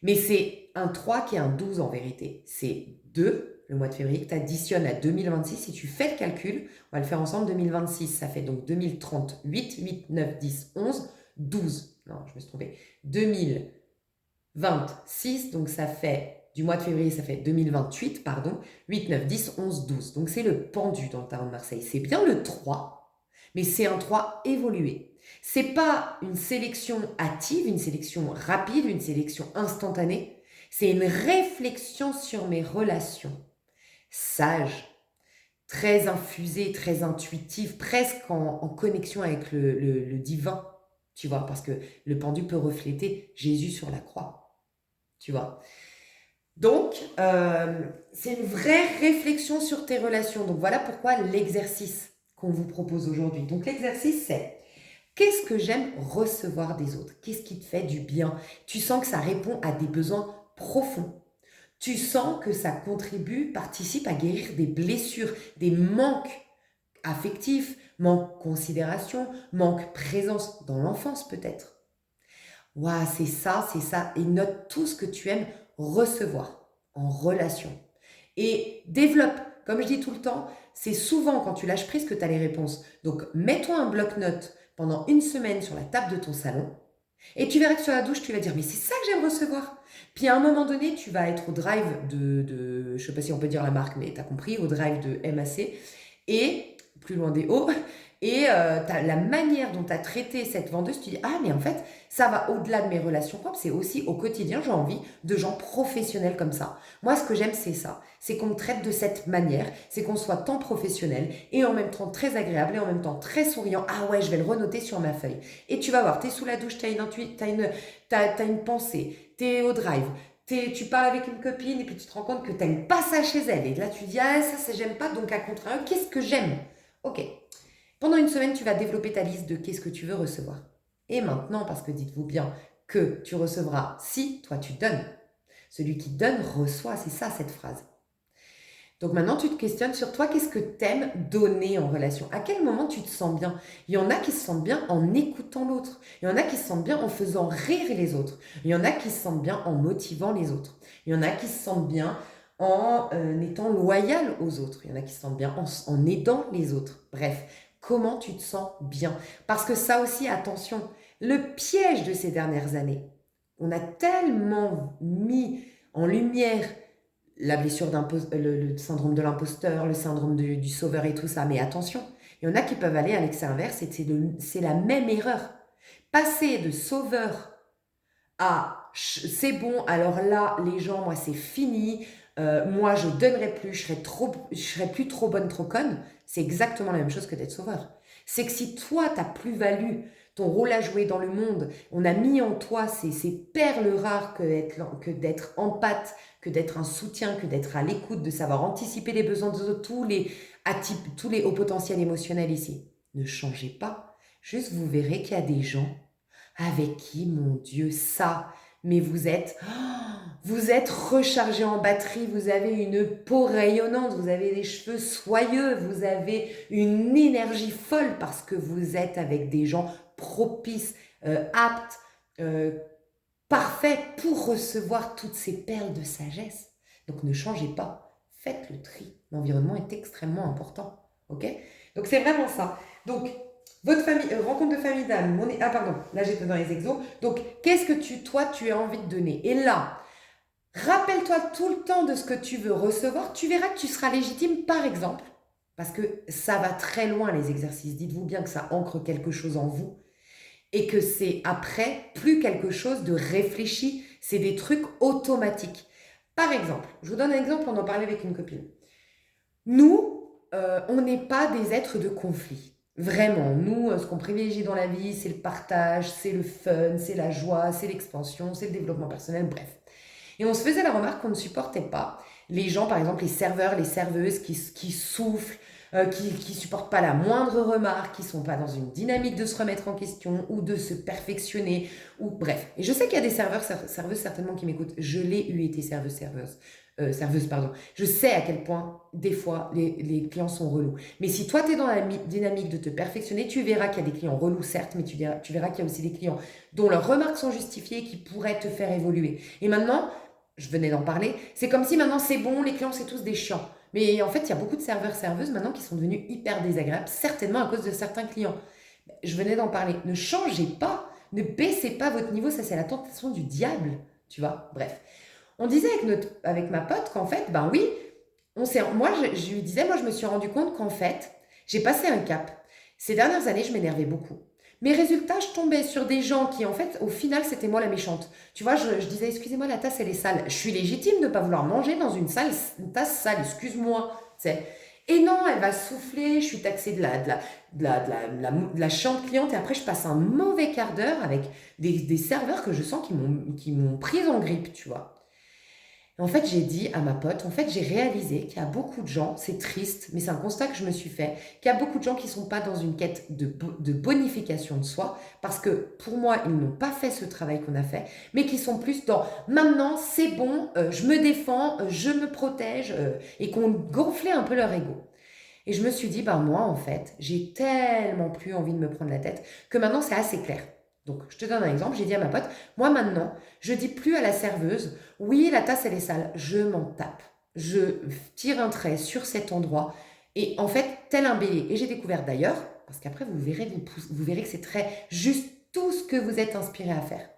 Mais c'est un 3 qui est un 12 en vérité. C'est 2, le mois de février, que tu additionnes à 2026. Si tu fais le calcul, on va le faire ensemble, 2026, ça fait donc 2038, 8, 9, 10, 11, 12. Non, je me suis trompée. 2026, donc ça fait... Du mois de février, ça fait 2028, pardon, 8, 9, 10, 11, 12. Donc c'est le pendu dans le tarot de Marseille. C'est bien le 3, mais c'est un 3 évolué. C'est pas une sélection hâtive, une sélection rapide, une sélection instantanée. C'est une réflexion sur mes relations. Sage, très infusée, très intuitive, presque en connexion avec le divin, tu vois, parce que le pendu peut refléter Jésus sur la croix, tu vois. Donc, c'est une vraie réflexion sur tes relations. Donc, voilà pourquoi l'exercice qu'on vous propose aujourd'hui. Donc, l'exercice, c'est qu'est-ce que j'aime recevoir des autres? Qu'est-ce qui te fait du bien? Tu sens que ça répond à des besoins profonds. Tu sens que ça participe à guérir des blessures, des manques affectifs, manque considération, manque présence dans l'enfance peut-être. Waouh, c'est ça. Et note tout ce que tu aimes recevoir en relation. Et développe, comme je dis tout le temps, c'est souvent quand tu lâches prise que tu as les réponses. Donc, mets-toi un bloc-notes pendant une semaine sur la table de ton salon et tu verras que sur la douche, tu vas dire « mais c'est ça que j'aime recevoir ». Puis à un moment donné, tu vas être au drive je ne sais pas si on peut dire la marque, mais tu as compris, au drive de MAC Et plus loin des hauts, et la manière dont tu as traité cette vendeuse, tu dis, ah mais en fait, ça va au-delà de mes relations propres, c'est aussi au quotidien, j'ai envie de gens professionnels comme ça. Moi, ce que j'aime, c'est ça. C'est qu'on me traite de cette manière, c'est qu'on soit tant professionnel et en même temps très agréable et en même temps très souriant. Ah ouais, je vais le renoter sur ma feuille. Et tu vas voir, tu es sous la douche, tu as une pensée, tu es au drive, tu parles avec une copine et puis tu te rends compte que tu n'aimes pas ça chez elle. Et là, tu dis, ah ça, j'aime pas, donc à contrario, qu'est-ce que j'aime? Ok. Pendant une semaine, tu vas développer ta liste de qu'est-ce que tu veux recevoir. Et maintenant, parce que dites-vous bien que tu recevras si toi tu donnes. Celui qui donne reçoit, c'est ça cette phrase. Donc maintenant, tu te questionnes sur toi, qu'est-ce que t'aimes donner en relation? À quel moment tu te sens bien? Il y en a qui se sentent bien en écoutant l'autre. Il y en a qui se sentent bien en faisant rire les autres. Il y en a qui se sentent bien en motivant les autres. Il y en a qui se sentent bien en étant loyal aux autres. Il y en a qui se sentent bien en aidant les autres. Bref, comment tu te sens bien? Parce que ça aussi, attention, le piège de ces dernières années, on a tellement mis en lumière la blessure le syndrome de l'imposteur, le syndrome du sauveur et tout ça. Mais attention, il y en a qui peuvent aller à l'extrême inverse et c'est la même erreur. Passer de sauveur à c'est bon, alors là, les gens, moi, c'est fini, moi, je donnerai plus, je serai plus trop bonne, trop conne, c'est exactement la même chose que d'être sauveur. C'est que si toi, ta plus-value, ton rôle à jouer dans le monde, on a mis en toi ces perles rares que d'être empathe, que d'être un soutien, que d'être à l'écoute, de savoir anticiper les besoins des autres, tous les hauts potentiels émotionnels ici. Ne changez pas. Juste, vous verrez qu'il y a des gens avec qui, mon Dieu, ça, mais vous êtes rechargé en batterie, vous avez une peau rayonnante, vous avez des cheveux soyeux, vous avez une énergie folle parce que vous êtes avec des gens propices, aptes, parfaits pour recevoir toutes ces perles de sagesse. Donc ne changez pas, faites le tri. L'environnement est extrêmement important, ok? Donc c'est vraiment ça. Donc votre famille, rencontre de famille d'âme, ah pardon, là j'étais dans les exos. Donc qu'est-ce que toi tu as envie de donner? Et là, rappelle-toi tout le temps de ce que tu veux recevoir, tu verras que tu seras légitime par exemple, parce que ça va très loin les exercices, dites-vous bien que ça ancre quelque chose en vous, et que c'est après plus quelque chose de réfléchi, c'est des trucs automatiques. Par exemple, je vous donne un exemple, on en parlait avec une copine. Nous, on n'est pas des êtres de conflit. Vraiment, nous, ce qu'on privilégie dans la vie, c'est le partage, c'est le fun, c'est la joie, c'est l'expansion, c'est le développement personnel, bref. Et on se faisait la remarque qu'on ne supportait pas les gens, par exemple les serveurs, les serveuses qui soufflent, qui supportent pas la moindre remarque, qui sont pas dans une dynamique de se remettre en question ou de se perfectionner, ou bref. Et je sais qu'il y a des serveuses certainement qui m'écoutent. Je l'ai eu été serveuse, pardon. Je sais à quel point, des fois, les clients sont relous. Mais si toi, tu es dans la dynamique de te perfectionner, tu verras qu'il y a des clients relous, certes, mais tu verras qu'il y a aussi des clients dont leurs remarques sont justifiées et qui pourraient te faire évoluer. Et maintenant, je venais d'en parler, c'est comme si maintenant c'est bon, les clients c'est tous des chiants. Mais en fait, il y a beaucoup de serveurs, serveuses maintenant qui sont devenus hyper désagréables, certainement à cause de certains clients. Je venais d'en parler. Ne changez pas, ne baissez pas votre niveau, ça c'est la tentation du diable, tu vois. Bref. On disait avec ma pote qu'en fait, ben oui, moi je lui disais, moi je me suis rendu compte qu'en fait, j'ai passé un cap. Ces dernières années, je m'énervais beaucoup. Mes résultats, je tombais sur des gens qui, en fait, au final, c'était moi la méchante. Tu vois, je disais, excusez-moi, la tasse, elle est sale. Je suis légitime de ne pas vouloir manger dans une tasse sale, excuse-moi. C'est. Et non, elle va souffler, je suis taxée de la chiante cliente et après, je passe un mauvais quart d'heure avec des serveurs que je sens qui m'ont prise en grippe, tu vois. En fait, j'ai dit à ma pote, en fait, j'ai réalisé qu'il y a beaucoup de gens, c'est triste, mais c'est un constat que je me suis fait, qu'il y a beaucoup de gens qui ne sont pas dans une quête de bonification de soi, parce que pour moi, ils n'ont pas fait ce travail qu'on a fait, mais qui sont plus dans maintenant, c'est bon, je me défends, je me protège, et qu'on gonflait un peu leur ego. Et je me suis dit, moi, en fait, j'ai tellement plus envie de me prendre la tête que maintenant, c'est assez clair. Donc, je te donne un exemple. J'ai dit à ma pote, moi maintenant, je dis plus à la serveuse, oui, la tasse, elle est sale. Je m'en tape. Je tire un trait sur cet endroit. Et en fait, tel un bélier. Et j'ai découvert d'ailleurs, parce qu'après, vous verrez que c'est très juste tout ce que vous êtes inspiré à faire.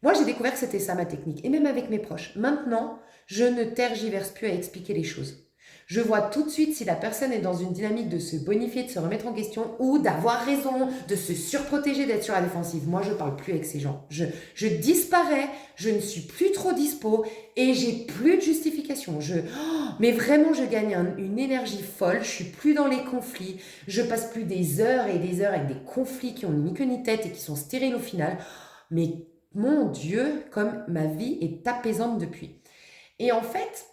Moi, j'ai découvert que c'était ça ma technique. Et même avec mes proches. Maintenant, je ne tergiverse plus à expliquer les choses. Je vois tout de suite si la personne est dans une dynamique de se bonifier, de se remettre en question ou d'avoir raison, de se surprotéger, d'être sur la défensive. Moi, je ne parle plus avec ces gens. Je disparais, je ne suis plus trop dispo et j'ai plus de justification. Mais vraiment, je gagne une énergie folle. Je suis plus dans les conflits. Je passe plus des heures et des heures avec des conflits qui ont ni queue ni tête et qui sont stériles au final. Mais mon Dieu, comme ma vie est apaisante depuis. Et en fait,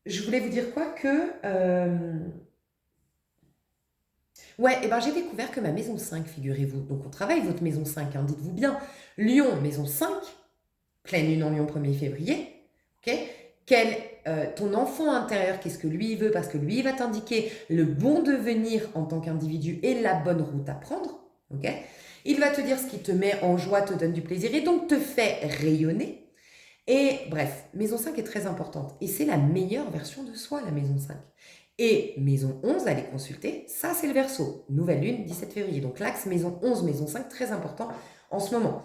je voulais vous dire quoi que... Ouais, et ben j'ai découvert que ma maison 5, figurez-vous, donc on travaille votre maison 5, hein, dites-vous bien, Lion, maison 5, pleine lune en Lion 1er février, ok. Ton enfant intérieur, qu'est-ce que lui il veut, parce que lui il va t'indiquer le bon devenir en tant qu'individu et la bonne route à prendre, ok. Il va te dire ce qui te met en joie, te donne du plaisir et donc te fait rayonner. Et bref, maison 5 est très importante. Et c'est la meilleure version de soi, la maison 5. Et maison 11, allez consulter, ça c'est le Verseau. Nouvelle lune, 17 février. Donc l'axe maison 11, maison 5, très important en ce moment.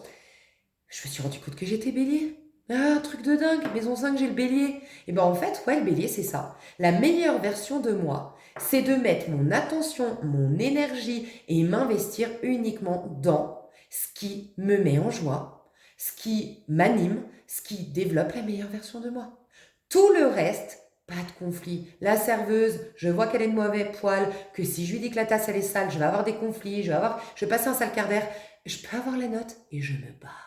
Je me suis rendu compte que j'étais bélier. Ah, truc de dingue, maison 5, j'ai le bélier. Et ben en fait, ouais, le bélier, c'est ça. La meilleure version de moi, c'est de mettre mon attention, mon énergie et m'investir uniquement dans ce qui me met en joie, ce qui m'anime, ce qui développe la meilleure version de moi. Tout le reste, pas de conflit. La serveuse, je vois qu'elle est de mauvais poil, que si je lui dis que la tasse elle est sale, je vais avoir des conflits, je vais passer un sale quart d'heure, je peux avoir la note et je me barre.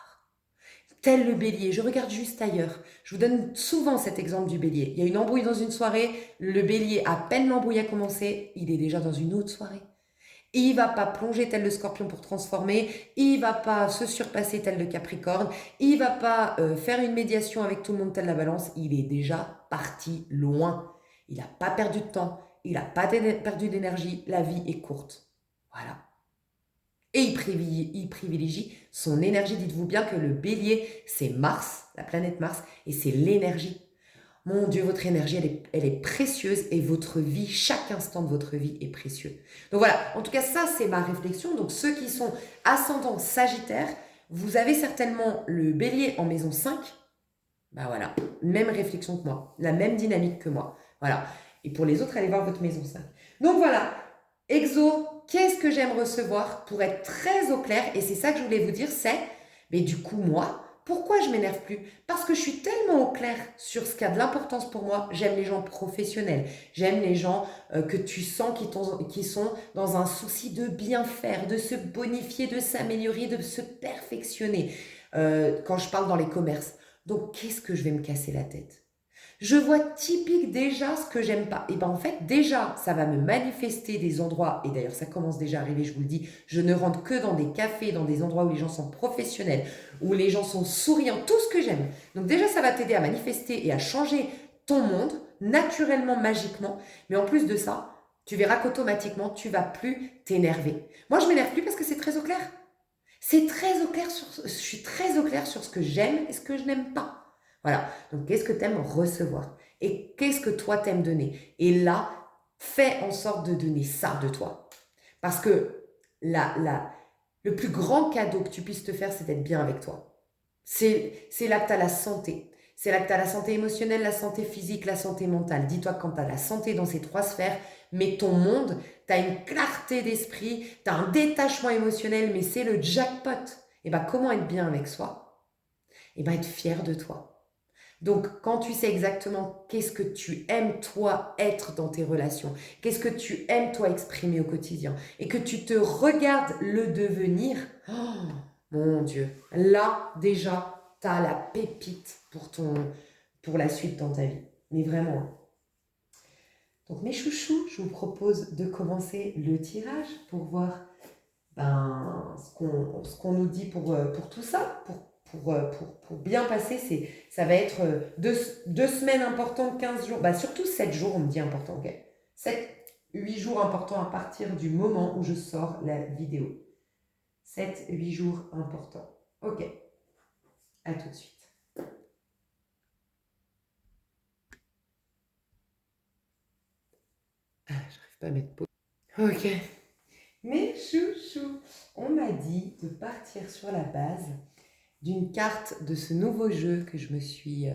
Tel le bélier, je regarde juste ailleurs. Je vous donne souvent cet exemple du bélier. Il y a une embrouille dans une soirée, le bélier, à peine l'embrouille a commencé, il est déjà dans une autre soirée. Il va pas plonger tel le scorpion pour transformer, il va pas se surpasser tel le capricorne, il va pas faire une médiation avec tout le monde tel la balance, il est déjà parti loin. Il n'a pas perdu de temps, il n'a pas perdu d'énergie, la vie est courte. Voilà. Et il privilégie son énergie. Dites-vous bien que le bélier, c'est Mars, la planète Mars, et c'est l'énergie. Mon Dieu, votre énergie, elle est précieuse et votre vie, chaque instant de votre vie est précieux. Donc voilà, en tout cas, ça, c'est ma réflexion. Donc ceux qui sont ascendants Sagittaire, vous avez certainement le bélier en maison 5. Bah voilà, même réflexion que moi, la même dynamique que moi. Voilà. Et pour les autres, allez voir votre maison 5. Donc voilà, Exo, qu'est-ce que j'aime recevoir pour être très au clair? Et c'est ça que je voulais vous dire, c'est, mais du coup, moi, pourquoi je m'énerve plus? Parce que je suis tellement au clair sur ce qui a de l'importance pour moi. J'aime les gens professionnels. J'aime les gens que tu sens qui sont dans un souci de bien faire, de se bonifier, de s'améliorer, de se perfectionner. Quand je parle dans les commerces. Donc, qu'est-ce que je vais me casser la tête? Je vois typique déjà ce que j'aime pas. Et ben en fait, déjà, ça va me manifester des endroits, et d'ailleurs ça commence déjà à arriver, je vous le dis, je ne rentre que dans des cafés, dans des endroits où les gens sont professionnels, où les gens sont souriants, tout ce que j'aime. Donc déjà, ça va t'aider à manifester et à changer ton monde, naturellement, magiquement. Mais en plus de ça, tu verras qu'automatiquement, tu vas plus t'énerver. Moi, je m'énerve plus parce que c'est très au clair. C'est très au clair je suis très au clair sur ce que j'aime et ce que je n'aime pas. Voilà. Donc, qu'est-ce que tu aimes recevoir? Et qu'est-ce que toi t'aimes donner? Et là, fais en sorte de donner ça de toi. Parce que le plus grand cadeau que tu puisses te faire, c'est d'être bien avec toi. C'est là que tu as la santé. C'est là que tu as la santé émotionnelle, la santé physique, la santé mentale. Dis-toi que quand tu as la santé dans ces trois sphères, mais ton monde, tu as une clarté d'esprit, tu as un détachement émotionnel, mais c'est le jackpot. Et bien, comment être bien avec soi? Et bien, être fier de toi. Donc, quand tu sais exactement qu'est-ce que tu aimes toi être dans tes relations, qu'est-ce que tu aimes toi exprimer au quotidien, et que tu te regardes le devenir, oh mon Dieu, là déjà, tu as la pépite pour la suite dans ta vie. Mais vraiment. Donc mes chouchous, je vous propose de commencer le tirage pour voir ce qu'on nous dit pour tout ça, pour bien passer. Ça va être deux semaines importantes, 15 jours, surtout 7 jours, on me dit important, ok. 7-8 jours importants à partir du moment où je sors la vidéo. 7-8 jours importants. Ok, à tout de suite. Ah, j'arrive pas à mettre pause. Ok. Mes chouchous, on m'a dit de partir sur la base d'une carte de ce nouveau jeu que je me suis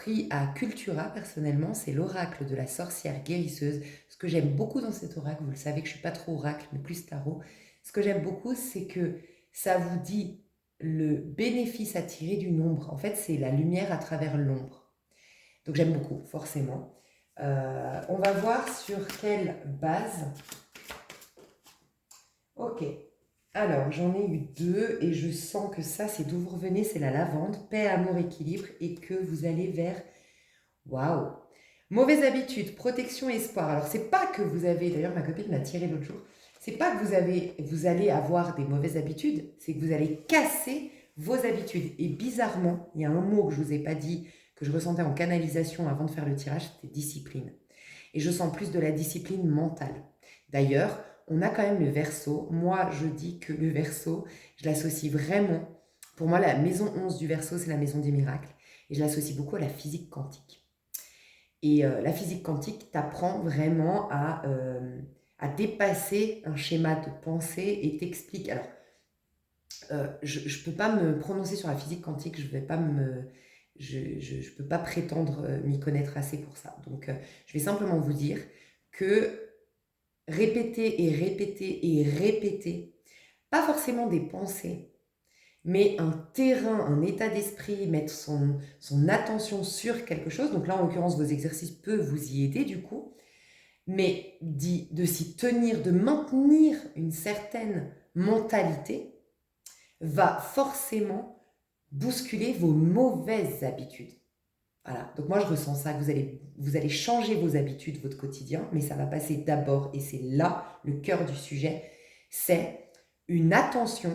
pris à Cultura personnellement, c'est l'oracle de la sorcière guérisseuse. Ce que j'aime beaucoup dans cet oracle, vous le savez que je ne suis pas trop oracle, mais plus tarot, ce que j'aime beaucoup, c'est que ça vous dit le bénéfice à tirer d'une ombre. En fait, c'est la lumière à travers l'ombre. Donc j'aime beaucoup, forcément. On va voir sur quelle base. Ok. Alors, j'en ai eu 2 et je sens que ça, c'est d'où vous revenez, c'est la lavande, paix, amour, équilibre et que vous allez vers... Waouh! Mauvaise habitude, protection et espoir. Alors, c'est pas que vous avez... D'ailleurs, ma copine m'a tiré l'autre jour. C'est pas que vous allez avoir des mauvaises habitudes, c'est que vous allez casser vos habitudes. Et bizarrement, il y a un mot que je vous ai pas dit, que je ressentais en canalisation avant de faire le tirage, c'était discipline. Et je sens plus de la discipline mentale. D'ailleurs, on a quand même le Verseau. Moi, je dis que le Verseau, je l'associe vraiment. Pour moi, la maison 11 du Verseau, c'est la maison des miracles. Et je l'associe beaucoup à la physique quantique. Et la physique quantique t'apprend vraiment à dépasser un schéma de pensée et t'explique. Alors, je ne peux pas me prononcer sur la physique quantique, je peux pas prétendre m'y connaître assez pour ça. Donc, je vais simplement vous dire que répéter et répéter et répéter, pas forcément des pensées, mais un terrain, un état d'esprit, mettre son attention sur quelque chose. Donc là, en l'occurrence, vos exercices peuvent vous y aider du coup, mais de s'y tenir, de maintenir une certaine mentalité, va forcément bousculer vos mauvaises habitudes. Voilà, donc moi je ressens ça, que vous allez changer vos habitudes, votre quotidien, mais ça va passer d'abord, et c'est là le cœur du sujet, c'est une attention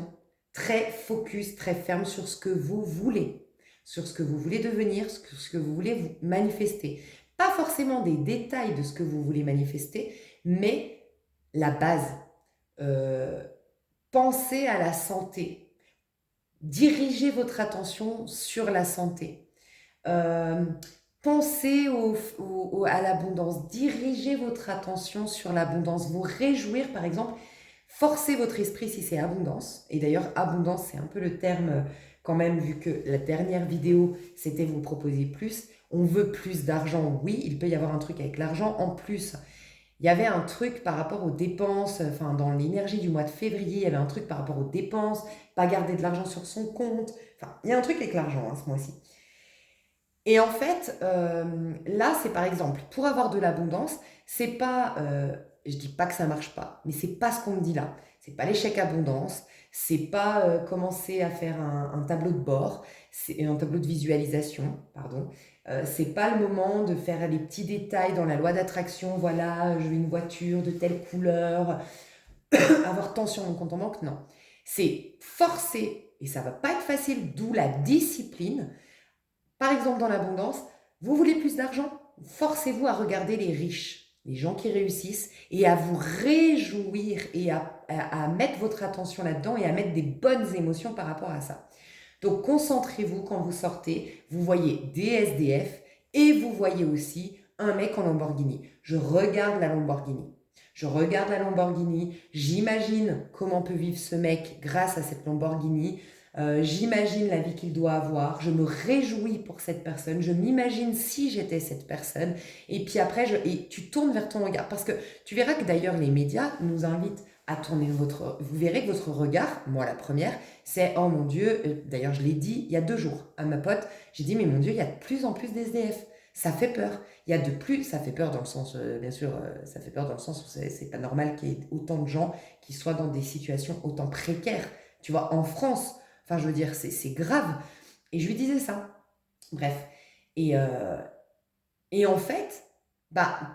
très focus, très ferme sur ce que vous voulez, sur ce que vous voulez devenir, sur ce que vous voulez vous manifester. Pas forcément des détails de ce que vous voulez manifester, mais la base. Pensez à la santé. Dirigez votre attention sur la santé. Pensez à l'abondance. Dirigez votre attention sur l'abondance. Vous réjouir, par exemple. Forcez votre esprit si c'est abondance. Et d'ailleurs, abondance, c'est un peu le terme quand même, vu que la dernière vidéo, c'était vous proposer plus. On veut plus d'argent, oui. Il peut y avoir un truc avec l'argent. En plus, il y avait un truc par rapport aux dépenses, enfin dans l'énergie du mois de février, il y avait un truc par rapport aux dépenses, pas garder de l'argent sur son compte. Enfin, il y a un truc avec l'argent ce mois-ci. Et en fait, là, c'est par exemple, pour avoir de l'abondance, c'est pas, je dis pas que ça marche pas, mais c'est pas ce qu'on me dit là. C'est pas l'échec abondance, c'est pas commencer à faire un tableau de bord, c'est un tableau de visualisation, pardon. C'est pas le moment de faire les petits détails dans la loi d'attraction, voilà, je veux une voiture de telle couleur, avoir tant sur mon compte en banque, non. C'est forcer, et ça va pas être facile, d'où la discipline. Par exemple, dans l'abondance, vous voulez plus d'argent? Forcez-vous à regarder les riches, les gens qui réussissent, et à vous réjouir et à mettre votre attention là-dedans et à mettre des bonnes émotions par rapport à ça. Donc, concentrez-vous quand vous sortez, vous voyez des SDF et vous voyez aussi un mec en Lamborghini. Je regarde la Lamborghini. J'imagine comment peut vivre ce mec grâce à cette Lamborghini. J'imagine la vie qu'il doit avoir, je me réjouis pour cette personne, je m'imagine si j'étais cette personne, et puis après, tu tournes vers ton regard, parce que tu verras que d'ailleurs les médias nous invitent à tourner vous verrez que votre regard, moi la première, c'est « Oh mon Dieu », d'ailleurs je l'ai dit il y a 2 jours à ma pote, j'ai dit « Mais mon Dieu, il y a de plus en plus d'SDF ». Ça fait peur. Ça fait peur dans le sens, bien sûr, ça fait peur dans le sens où c'est pas normal qu'il y ait autant de gens qui soient dans des situations autant précaires. Tu vois, en France, enfin, je veux dire, c'est grave. Et je lui disais ça. Bref. Et en fait,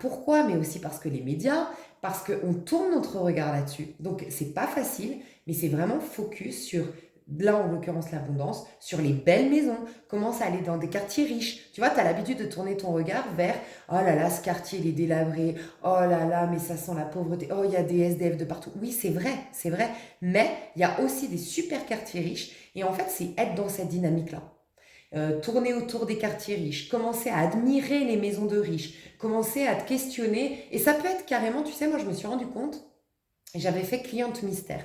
pourquoi? Mais aussi parce que les médias, parce qu'on tourne notre regard là-dessus. Donc, c'est pas facile, mais c'est vraiment focus sur, là en l'occurrence l'abondance, sur les belles maisons. Commence à aller dans des quartiers riches. Tu vois, tu as l'habitude de tourner ton regard vers « Oh là là, ce quartier, il est délabré. Oh là là, mais ça sent la pauvreté. Oh, il y a des SDF de partout. » Oui, c'est vrai, c'est vrai. Mais il y a aussi des super quartiers riches. Et en fait, c'est être dans cette dynamique-là. Tourner autour des quartiers riches, commencer à admirer les maisons de riches, commencer à te questionner. Et ça peut être carrément, tu sais, moi je me suis rendu compte, j'avais fait cliente mystère.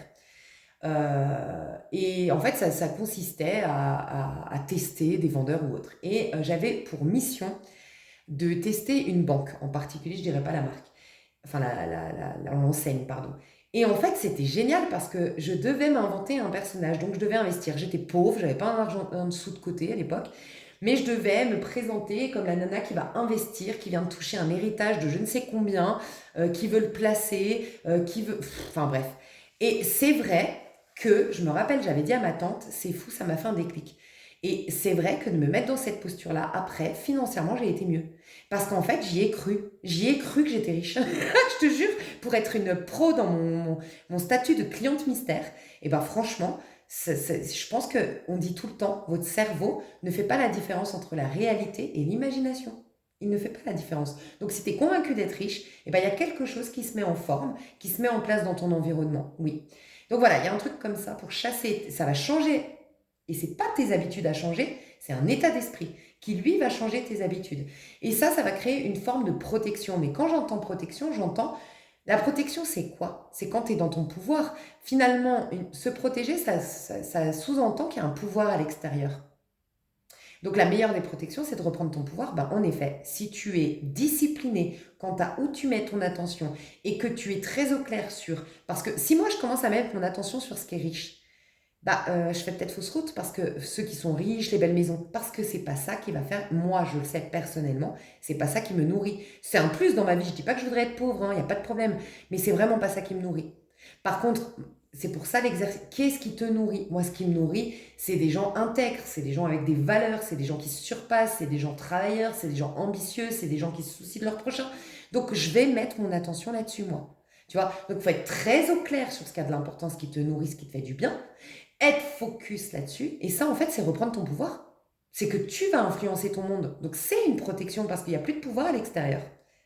Et en fait, ça consistait à tester des vendeurs ou autres. Et j'avais pour mission de tester une banque en particulier, je dirais pas la marque, enfin l'enseigne, pardon. Et en fait, c'était génial parce que je devais m'inventer un personnage, donc je devais investir. J'étais pauvre, j'avais pas un dessous de côté à l'époque, mais je devais me présenter comme la nana qui va investir, qui vient de toucher un héritage de je ne sais combien, qui veut le placer, qui veut... Enfin bref. Et c'est vrai que, je me rappelle, j'avais dit à ma tante, c'est fou, ça m'a fait un déclic. Et c'est vrai que de me mettre dans cette posture-là, après, financièrement, j'ai été mieux. Parce qu'en fait, j'y ai cru. J'y ai cru que j'étais riche. Je te jure, pour être une pro dans mon statut de cliente mystère, et ben franchement, je pense qu'on dit tout le temps, votre cerveau ne fait pas la différence entre la réalité et l'imagination. Il ne fait pas la différence. Donc si tu es convaincu d'être riche, et ben, il y a quelque chose qui se met en forme, qui se met en place dans ton environnement. Oui. Donc voilà, il y a un truc comme ça pour chasser. Ça va changer. Et c'est pas tes habitudes à changer, c'est un état d'esprit qui, lui, va changer tes habitudes. Et ça va créer une forme de protection. Mais quand j'entends protection, j'entends... La protection, c'est quoi? C'est quand tu es dans ton pouvoir. Finalement, se protéger, ça sous-entend qu'il y a un pouvoir à l'extérieur. Donc la meilleure des protections, c'est de reprendre ton pouvoir. Ben, en effet, si tu es discipliné quant à où tu mets ton attention et que tu es très au clair sur... Parce que si moi, je commence à mettre mon attention sur ce qui est riche, je fais peut-être fausse route parce que ceux qui sont riches, les belles maisons, parce que c'est pas ça qui va faire, moi je le sais personnellement, c'est pas ça qui me nourrit. C'est un plus dans ma vie, je dis pas que je voudrais être pauvre, il n'y a pas de problème, mais c'est vraiment pas ça qui me nourrit. Par contre, c'est pour ça l'exercice, qu'est-ce qui te nourrit? Moi ce qui me nourrit, c'est des gens intègres, c'est des gens avec des valeurs, c'est des gens qui se surpassent, c'est des gens travailleurs, c'est des gens ambitieux, c'est des gens qui se soucient de leur prochain. Donc je vais mettre mon attention là-dessus moi. Tu vois, donc il faut être très au clair sur ce qui a de l'importance, ce qui te nourrit, ce qui te fait du bien, être focus là-dessus. Et ça, en fait, c'est reprendre ton pouvoir. C'est que tu vas influencer ton monde. Donc, c'est une protection parce qu'il n'y a plus de pouvoir à l'extérieur.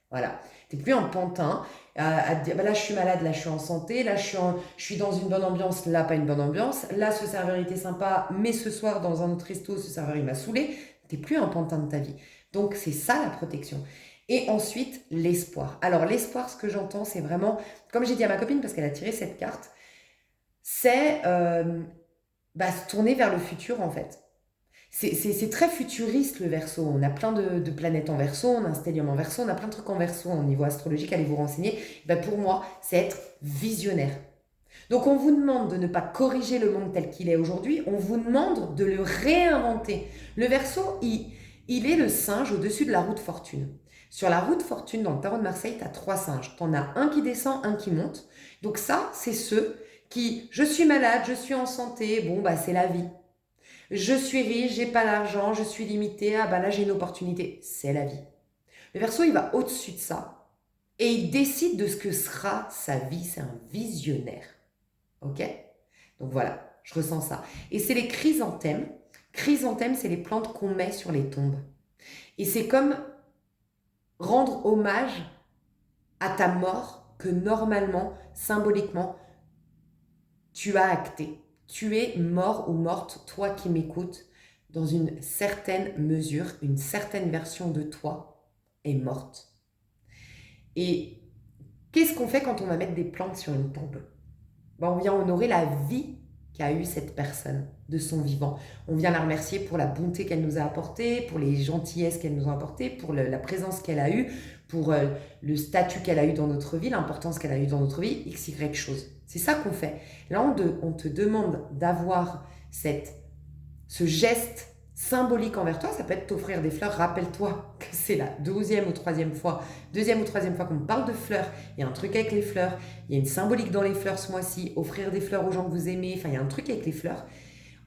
Voilà. Tu n'es plus un pantin à te dire là, je suis malade, là, je suis en santé, là, je suis dans une bonne ambiance, là, pas une bonne ambiance. Là, ce serveur était sympa, mais ce soir, dans un autre resto, ce serveur, il m'a saoulé. Tu n'es plus un pantin de ta vie. Donc, c'est ça la protection. Et ensuite, l'espoir. Alors, l'espoir, ce que j'entends, c'est vraiment, comme j'ai dit à ma copine, parce qu'elle a tiré cette carte, c'est se tourner vers le futur en fait. C'est très futuriste le Verseau. On a plein de planètes en Verseau, on a un stellium en Verseau, on a plein de trucs en Verseau au niveau astrologique, allez vous renseigner. Pour moi, c'est être visionnaire. Donc on vous demande de ne pas corriger le monde tel qu'il est aujourd'hui, on vous demande de le réinventer. Le Verseau, il est le singe au-dessus de la roue de fortune. Sur la roue de fortune, dans le tarot de Marseille, tu as 3 singes. Tu en as un qui descend, un qui monte. Donc ça, c'est ceux qui, je suis malade, je suis en santé, c'est la vie. Je suis riche, j'ai pas d'argent, je suis limité, là j'ai une opportunité, c'est la vie. Le Verseau, il va au-dessus de ça et il décide de ce que sera sa vie, c'est un visionnaire. Ok? Donc voilà, je ressens ça. Et c'est les chrysanthèmes. Chrysanthèmes, c'est les plantes qu'on met sur les tombes. Et c'est comme rendre hommage à ta mort que normalement, symboliquement, tu as acté. Tu es mort ou morte, toi qui m'écoutes, dans une certaine mesure, une certaine version de toi est morte. Et qu'est-ce qu'on fait quand on va mettre des plantes sur une tombe? On vient honorer la vie qu'a eue cette personne de son vivant. On vient la remercier pour la bonté qu'elle nous a apportée, pour les gentillesses qu'elle nous a apportées, pour la présence qu'elle a eue, pour le statut qu'elle a eu dans notre vie, l'importance qu'elle a eue dans notre vie, x, y chose. C'est ça qu'on fait. Là, on te demande d'avoir ce geste symbolique envers toi. Ça peut être t'offrir des fleurs. Rappelle-toi que c'est la deuxième ou troisième fois qu'on me parle de fleurs. Il y a un truc avec les fleurs. Il y a une symbolique dans les fleurs ce mois-ci. Offrir des fleurs aux gens que vous aimez. Enfin, il y a un truc avec les fleurs.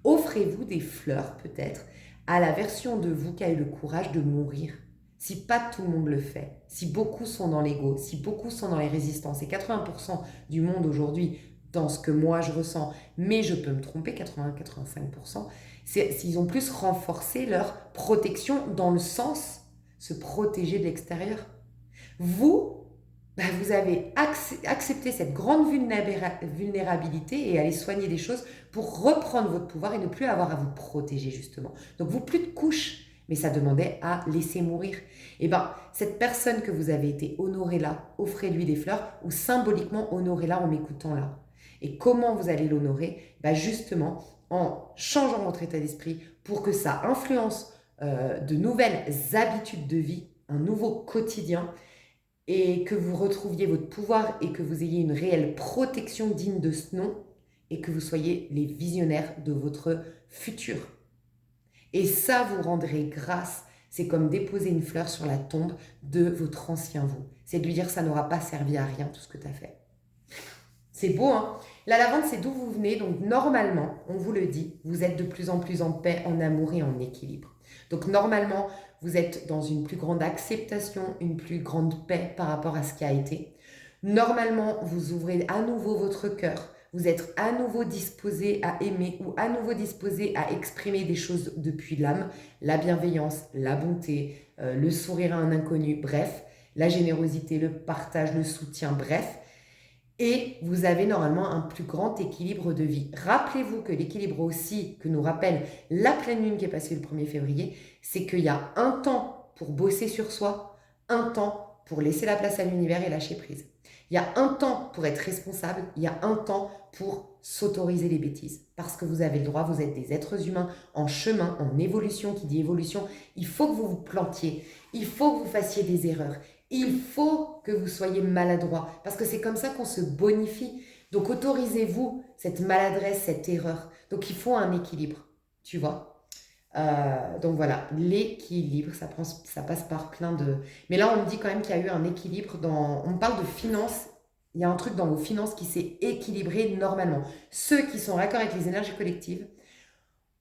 Offrez-vous des fleurs, peut-être, à la version de vous qui a eu le courage de mourir. Si pas tout le monde le fait, si beaucoup sont dans l'ego, si beaucoup sont dans les résistances, et 80% du monde aujourd'hui, dans ce que moi je ressens, mais je peux me tromper, 80-85%, s'ils ont plus renforcé leur protection dans le sens se protéger de l'extérieur. Vous avez accepté cette grande vulnérabilité et aller soigner des choses pour reprendre votre pouvoir et ne plus avoir à vous protéger justement. Donc vous, plus de couches, mais ça demandait à laisser mourir. Cette personne que vous avez été honorée là, offrez-lui des fleurs ou symboliquement honorez-la en m'écoutant là. Et comment vous allez l'honorer? Bah justement, en changeant votre état d'esprit pour que ça influence de nouvelles habitudes de vie, un nouveau quotidien, et que vous retrouviez votre pouvoir et que vous ayez une réelle protection digne de ce nom et que vous soyez les visionnaires de votre futur. Et ça, vous rendrez grâce. C'est comme déposer une fleur sur la tombe de votre ancien vous. C'est de lui dire ça n'aura pas servi à rien tout ce que tu as fait. C'est beau, hein? La lavande, c'est d'où vous venez. Donc normalement, on vous le dit, vous êtes de plus en plus en paix, en amour et en équilibre. Donc normalement, vous êtes dans une plus grande acceptation, une plus grande paix par rapport à ce qui a été. Normalement, vous ouvrez à nouveau votre cœur. Vous êtes à nouveau disposé à aimer ou à nouveau disposé à exprimer des choses depuis l'âme, la bienveillance, la bonté, le sourire à un inconnu, bref, la générosité, le partage, le soutien, bref. Et vous avez normalement un plus grand équilibre de vie. Rappelez-vous que l'équilibre aussi, que nous rappelle la pleine lune qui est passée le 1er février, c'est qu'il y a un temps pour bosser sur soi, un temps pour laisser la place à l'univers et lâcher prise. Il y a un temps pour être responsable, il y a un temps pour s'autoriser les bêtises. Parce que vous avez le droit, vous êtes des êtres humains en chemin, en évolution. Qui dit évolution, il faut que vous vous plantiez, il faut que vous fassiez des erreurs. Il faut que vous soyez maladroit, parce que c'est comme ça qu'on se bonifie. Donc autorisez-vous cette maladresse, cette erreur. Donc il faut un équilibre, tu vois. Donc voilà, l'équilibre, ça passe par plein de... Mais là, on me dit quand même qu'il y a eu un équilibre dans... On me parle de finances, il y a un truc dans vos finances qui s'est équilibré normalement. Ceux qui sont raccord avec les énergies collectives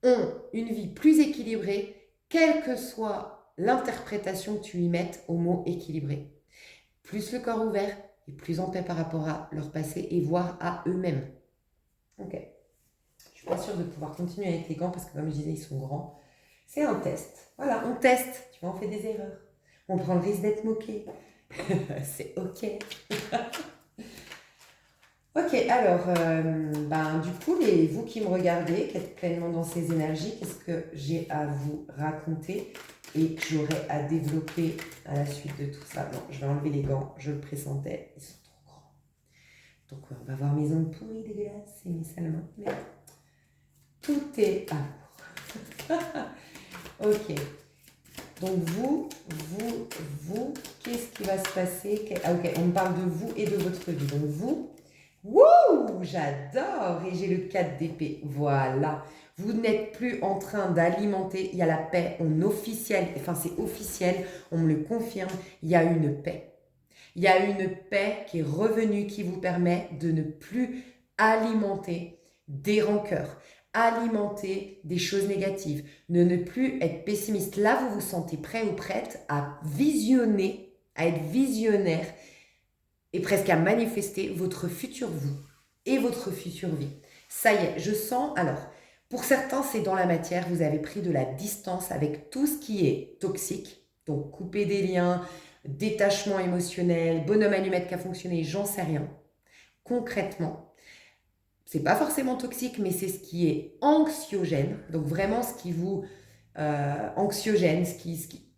ont une vie plus équilibrée, quelle que soit l'interprétation que tu y mettes au mot équilibré. Plus le corps ouvert et plus en paix par rapport à leur passé et voire à eux-mêmes. Ok. Je suis pas sûre de pouvoir continuer avec les gants parce que comme je disais, ils sont grands. C'est un test. Voilà, on teste. Tu vois, on fait des erreurs. On prend le risque d'être moqué. C'est ok. Ok, alors, du coup, vous qui me regardez, qui êtes pleinement dans ces énergies, qu'est-ce que j'ai à vous raconter et que j'aurais à développer à la suite de tout ça? Non, je vais enlever les gants, je le pressentais, ils sont trop grands. Donc, on va voir mes ongles pourris, dégueulasses, et mes sales mains, mais tout est amour. Ok, donc vous, qu'est-ce qui va se passer? Ah, ok, on me parle de vous et de votre vie. Donc vous... Wouh, j'adore! Et j'ai le 4 d'épée. Voilà. Vous n'êtes plus en train d'alimenter. Il y a la paix. On officiel. Enfin, c'est officiel. On me le confirme. Il y a une paix. Il y a une paix qui est revenue qui vous permet de ne plus alimenter des rancœurs, alimenter des choses négatives, de ne plus être pessimiste. Là, vous vous sentez prêt ou prête à visionner, à être visionnaire et presque à manifester votre futur vous et votre future vie. Ça y est, je sens... Alors, pour certains, c'est dans la matière, vous avez pris de la distance avec tout ce qui est toxique, donc couper des liens, détachement émotionnel, bonhomme allumette qui a fonctionné, j'en sais rien. Concrètement, c'est pas forcément toxique, mais c'est ce qui est anxiogène, donc vraiment ce qui vous... anxiogène,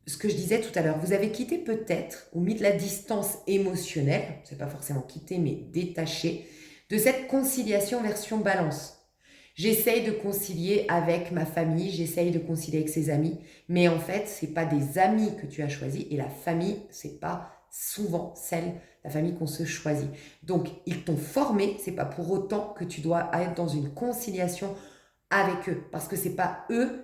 ce que je disais tout à l'heure, vous avez quitté peut-être ou mis de la distance émotionnelle, c'est pas forcément quitté mais détaché, de cette conciliation version balance. J'essaye de concilier avec ma famille, j'essaye de concilier avec ses amis, mais en fait, c'est pas des amis que tu as choisis et la famille, c'est pas souvent la famille qu'on se choisit. Donc, ils t'ont formé, c'est pas pour autant que tu dois être dans une conciliation avec eux, parce que c'est pas eux.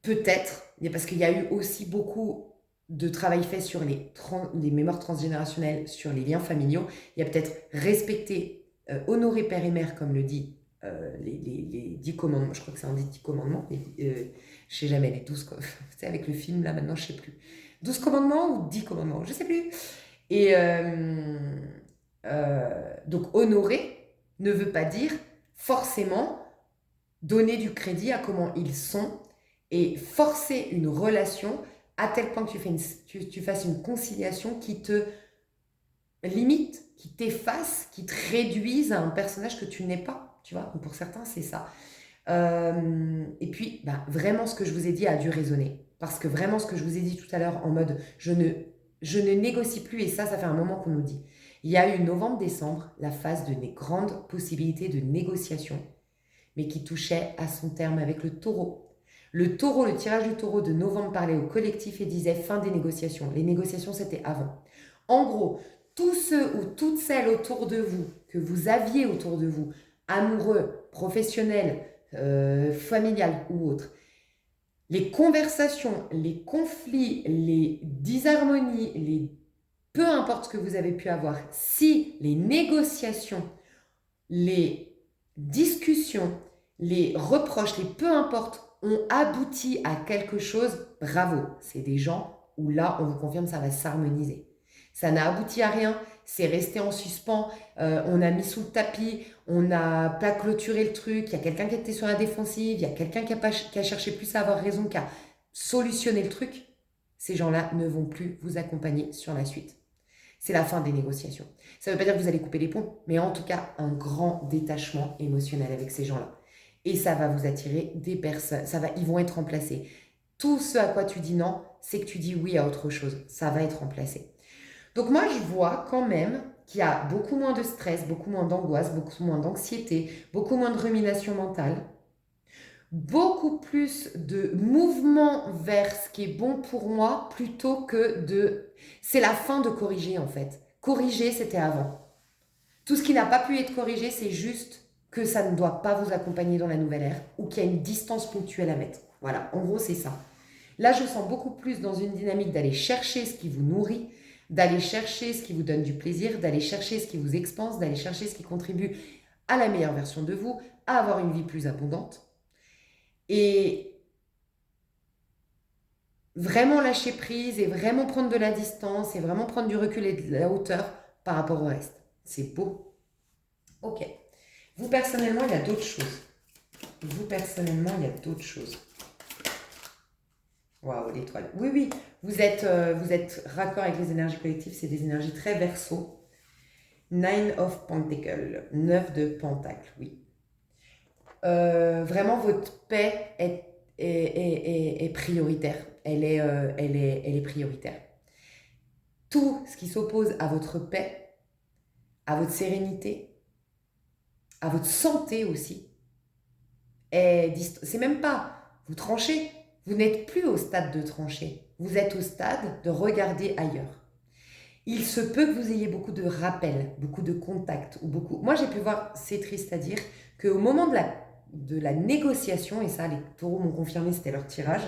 Peut-être, parce qu'il y a eu aussi beaucoup de travail fait sur les mémoires transgénérationnelles, sur les liens familiaux. Il y a peut-être respecter, honorer père et mère, comme le dit les 10 commandements. Je crois que c'est un des 10 commandements. Je ne sais jamais, les 12 commandements. Tu sais, avec le film, là, maintenant, je ne sais plus. 12 commandements ou 10 commandements, je ne sais plus. Et donc, honorer ne veut pas dire forcément donner du crédit à comment ils sont et forcer une relation à tel point que tu fasses une conciliation qui te limite, qui t'efface, qui te réduise à un personnage que tu n'es pas, tu vois. Donc pour certains, c'est ça. Et puis, vraiment, ce que je vous ai dit a dû résonner. Parce que vraiment, ce que je vous ai dit tout à l'heure en mode, je ne négocie plus, et ça fait un moment qu'on nous dit. Il y a eu novembre-décembre, la phase de grandes possibilités de négociation, mais qui touchait à son terme avec le taureau. Le taureau, le tirage du taureau de novembre parlait au collectif et disait fin des négociations. Les négociations, c'était avant. En gros, tous ceux ou toutes celles autour de vous, que vous aviez autour de vous, amoureux, professionnels, familial ou autres, les conversations, les conflits, les disharmonies, peu importe ce que vous avez pu avoir, si les négociations, les discussions, les reproches, les peu importe, ont abouti à quelque chose, bravo. C'est des gens où là, on vous confirme, ça va s'harmoniser. Ça n'a abouti à rien, c'est resté en suspens, on a mis sous le tapis, on n'a pas clôturé le truc, il y a quelqu'un qui était sur la défensive, il y a quelqu'un qui a cherché plus à avoir raison qu'à solutionner le truc. Ces gens-là ne vont plus vous accompagner sur la suite. C'est la fin des négociations. Ça ne veut pas dire que vous allez couper les ponts, mais en tout cas, un grand détachement émotionnel avec ces gens-là. Et ça va vous attirer des personnes, ils vont être remplacés. Tout ce à quoi tu dis non, c'est que tu dis oui à autre chose. Ça va être remplacé. Donc moi, je vois quand même qu'il y a beaucoup moins de stress, beaucoup moins d'angoisse, beaucoup moins d'anxiété, beaucoup moins de rumination mentale, beaucoup plus de mouvement vers ce qui est bon pour moi plutôt que de... C'est la fin de corriger en fait. Corriger, c'était avant. Tout ce qui n'a pas pu être corrigé, c'est juste que ça ne doit pas vous accompagner dans la nouvelle ère ou qu'il y a une distance ponctuelle à mettre. Voilà, en gros, c'est ça. Là, je sens beaucoup plus dans une dynamique d'aller chercher ce qui vous nourrit, d'aller chercher ce qui vous donne du plaisir, d'aller chercher ce qui vous expanse, d'aller chercher ce qui contribue à la meilleure version de vous, à avoir une vie plus abondante. Et vraiment lâcher prise et vraiment prendre de la distance et vraiment prendre du recul et de la hauteur par rapport au reste. C'est beau. Ok. Vous, personnellement, il y a d'autres choses. Waouh, l'étoile. Oui, oui, vous êtes raccord avec les énergies collectives, c'est des énergies très verso. Nine of Pentacles, 9 de Pentacles, oui. Vraiment, votre paix est prioritaire. Elle est prioritaire. Tout ce qui s'oppose à votre paix, à votre sérénité, à votre santé aussi, c'est même pas vous tranchez. Vous n'êtes plus au stade de trancher. Vous êtes au stade de regarder ailleurs. Il se peut que vous ayez beaucoup de rappels, beaucoup de contacts. Moi, j'ai pu voir, c'est triste à dire, qu'au moment de la négociation, et ça, les taureaux m'ont confirmé, c'était leur tirage,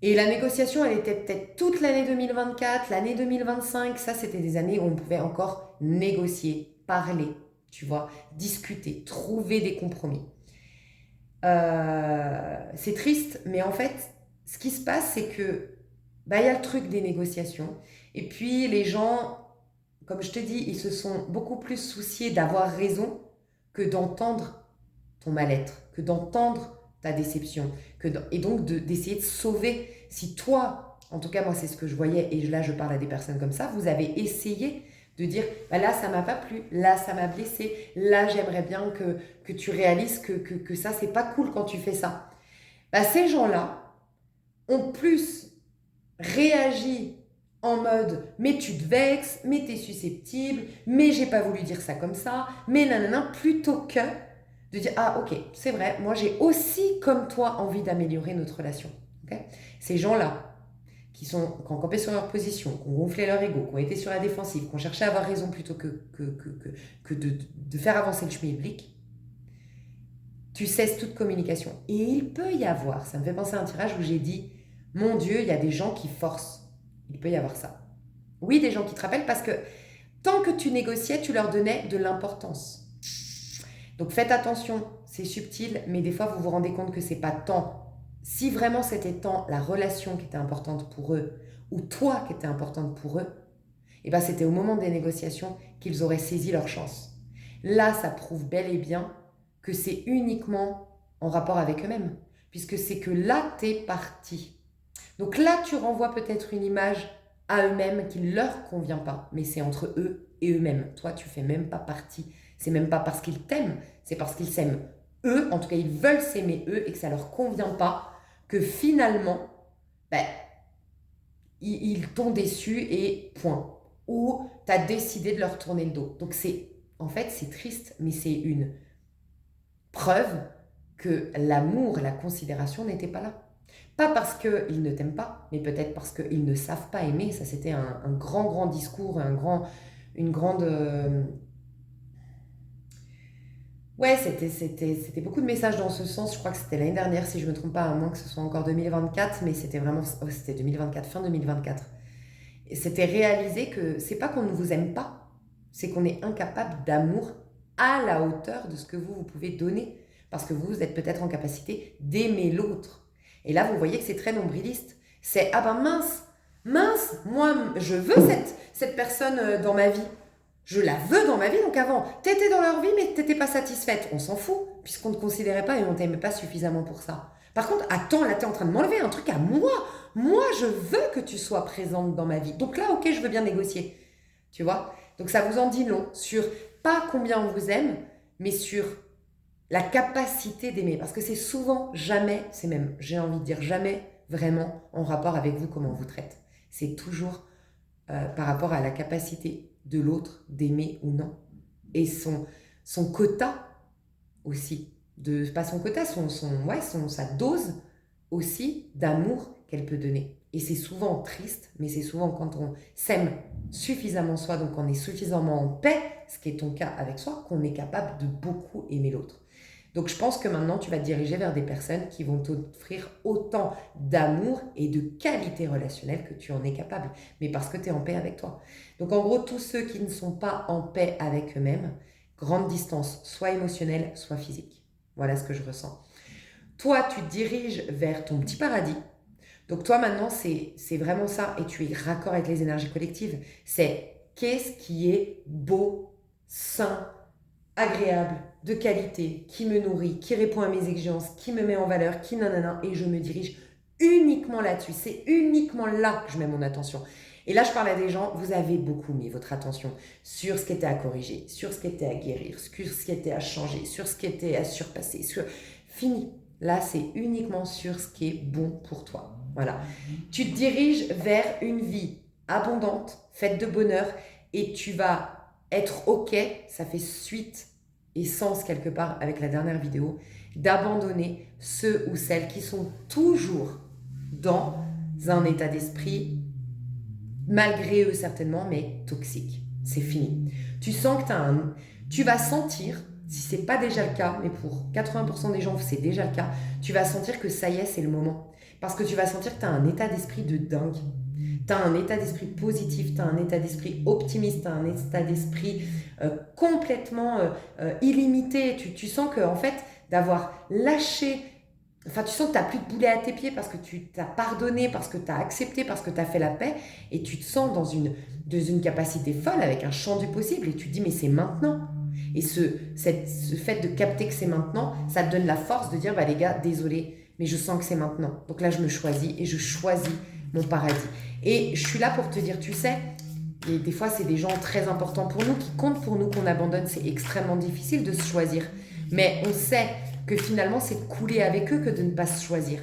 et la négociation, elle était peut-être toute l'année 2024, l'année 2025. Ça, c'était des années où on pouvait encore négocier, parler, tu vois, discuter, trouver des compromis. C'est triste, mais en fait, ce qui se passe, c'est que y a le truc des négociations. Et puis, les gens, comme je te dis, ils se sont beaucoup plus souciés d'avoir raison que d'entendre ton mal-être, que d'entendre ta déception, et donc d'essayer de sauver. Si toi, en tout cas, moi, c'est ce que je voyais, et là, je parle à des personnes comme ça, vous avez essayé de dire, là, ça m'a pas plu, là, ça m'a blessé, là, j'aimerais bien que tu réalises que ça, c'est pas cool quand tu fais ça. Ces gens-là ont plus réagi en mode mais tu te vexes, mais t'es susceptible, mais j'ai pas voulu dire ça comme ça, mais nanana, plutôt que de dire ah ok, c'est vrai, moi j'ai aussi comme toi envie d'améliorer notre relation. Okay, ces gens-là qui ont campé sur leur position, qui ont gonflé leur ego, qui ont été sur la défensive, qui ont cherché à avoir raison plutôt que de faire avancer le schmilblick, tu cesses toute communication. Et il peut y avoir, ça me fait penser à un tirage où j'ai dit mon Dieu, il y a des gens qui forcent. Il peut y avoir ça. Oui, des gens qui te rappellent parce que tant que tu négociais, tu leur donnais de l'importance. Donc faites attention, c'est subtil, mais des fois vous vous rendez compte que c'est pas tant. Si vraiment c'était tant la relation qui était importante pour eux, ou toi qui étais importante pour eux, et ben c'était au moment des négociations qu'ils auraient saisi leur chance. Là, ça prouve bel et bien que c'est uniquement en rapport avec eux-mêmes, puisque c'est que là, t'es parti. Donc là, tu renvoies peut-être une image à eux-mêmes qui ne leur convient pas, mais c'est entre eux et eux-mêmes. Toi, tu fais même pas partie. C'est même pas parce qu'ils t'aiment, c'est parce qu'ils s'aiment eux, en tout cas ils veulent s'aimer eux et que ça leur convient pas, que finalement, ils t'ont déçu et point. ou tu as décidé de leur tourner le dos. Donc en fait, c'est triste, mais c'est une preuve que l'amour, la considération n'étaient pas là. Pas parce qu'ils ne t'aiment pas, mais peut-être parce qu'ils ne savent pas aimer. Ça, c'était un grand discours, une grande... Ouais, c'était beaucoup de messages dans ce sens. Je crois que c'était l'année dernière, si je ne me trompe pas, à moins que ce soit encore 2024, mais c'était vraiment... oh, c'était 2024, fin 2024. Et c'était réaliser que c'est pas qu'on ne vous aime pas, c'est qu'on est incapable d'amour à la hauteur de ce que vous pouvez donner. Parce que vous êtes peut-être en capacité d'aimer l'autre. Et là, vous voyez que c'est très nombriliste. C'est, ah ben mince, moi, je veux cette personne dans ma vie. Je la veux dans ma vie, donc avant, t'étais dans leur vie, mais t'étais pas satisfaite. On s'en fout, puisqu'on ne te considérait pas et on t'aimait pas suffisamment pour ça. Par contre, attends, là, t'es en train de m'enlever un truc à moi. Moi, je veux que tu sois présente dans ma vie. Donc là, ok, je veux bien négocier. Tu vois? Donc ça vous en dit long sur pas combien on vous aime, mais sur la capacité d'aimer. Parce que c'est souvent jamais, c'est même, j'ai envie de dire jamais, vraiment en rapport avec vous, comment on vous traite. C'est toujours par rapport à la capacité de l'autre d'aimer ou non. Et son quota aussi, pas son quota, sa dose aussi d'amour qu'elle peut donner. Et c'est souvent triste, mais c'est souvent quand on s'aime suffisamment soi, donc on est suffisamment en paix, ce qui est ton cas avec soi, qu'on est capable de beaucoup aimer l'autre. Donc je pense que maintenant tu vas te diriger vers des personnes qui vont t'offrir autant d'amour et de qualité relationnelle que tu en es capable, mais parce que tu es en paix avec toi. Donc en gros, tous ceux qui ne sont pas en paix avec eux-mêmes, grande distance, soit émotionnelle, soit physique. Voilà ce que je ressens. Toi, tu te diriges vers ton petit paradis. Donc toi maintenant, c'est vraiment ça, et tu es raccord avec les énergies collectives. C'est qu'est-ce qui est beau, sain, agréable, de qualité, qui me nourrit, qui répond à mes exigences, qui me met en valeur, qui nanana, et je me dirige uniquement là-dessus. C'est uniquement là que je mets mon attention. Et là, je parle à des gens, vous avez beaucoup mis votre attention sur ce qui était à corriger, sur ce qui était à guérir, sur ce qui était à changer, sur ce qui était à surpasser. Fini. Là, c'est uniquement sur ce qui est bon pour toi. Voilà. Tu te diriges vers une vie abondante, faite de bonheur, et tu vas être OK, ça fait suite et sens quelque part avec la dernière vidéo, d'abandonner ceux ou celles qui sont toujours dans un état d'esprit, malgré eux certainement, mais toxique. C'est fini. Tu sens que tu vas sentir, si ce n'est pas déjà le cas, mais pour 80% des gens c'est déjà le cas, tu vas sentir que ça y est, c'est le moment. Parce que tu vas sentir que tu as un état d'esprit de dingue. Tu as un état d'esprit positif, tu as un état d'esprit optimiste, tu as un état d'esprit complètement illimité. Tu sens que, en fait, d'avoir lâché, enfin, tu sens que tu n'as plus de boulet à tes pieds parce que tu t'as pardonné, parce que tu as accepté, parce que tu as fait la paix, et tu te sens dans une capacité folle avec un champ du possible, et tu te dis, mais c'est maintenant. Et ce fait de capter que c'est maintenant, ça te donne la force de dire, bah les gars, désolé, mais je sens que c'est maintenant. Donc là, je me choisis et je choisis mon paradis. Et je suis là pour te dire, tu sais, et des fois, c'est des gens très importants pour nous, qui comptent pour nous, qu'on abandonne. C'est extrêmement difficile de se choisir. Mais on sait que finalement, c'est de couler avec eux que de ne pas se choisir.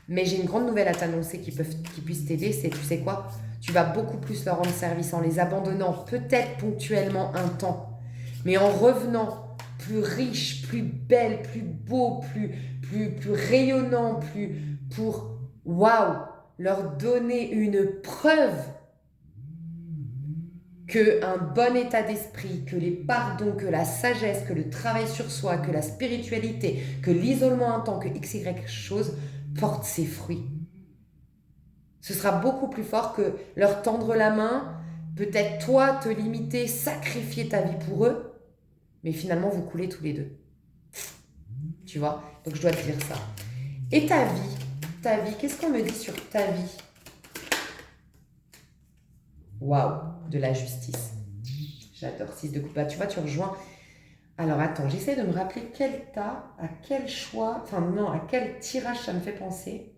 Mais j'ai une grande nouvelle à t'annoncer qui puisse t'aider, c'est, tu sais quoi, tu vas beaucoup plus leur rendre service en les abandonnant, peut-être ponctuellement un temps, mais en revenant plus riche, plus belle, plus beau, plus rayonnant, pour, waouh, leur donner une preuve qu'un bon état d'esprit, que les pardons, que la sagesse, que le travail sur soi, que la spiritualité, que l'isolement un temps, que x, y chose porte ses fruits. Ce sera beaucoup plus fort que leur tendre la main, peut-être toi te limiter, sacrifier ta vie pour eux, mais finalement vous coulez tous les deux. Tu vois? Donc je dois te dire ça. Et ta vie, qu'est-ce qu'on me dit sur ta vie? Waouh, de la justice. J'adore 6 de coupe. Bah, tu vois, tu rejoins. Alors attends, j'essaie de me rappeler quel tas, à quel choix, enfin non, à quel tirage ça me fait penser.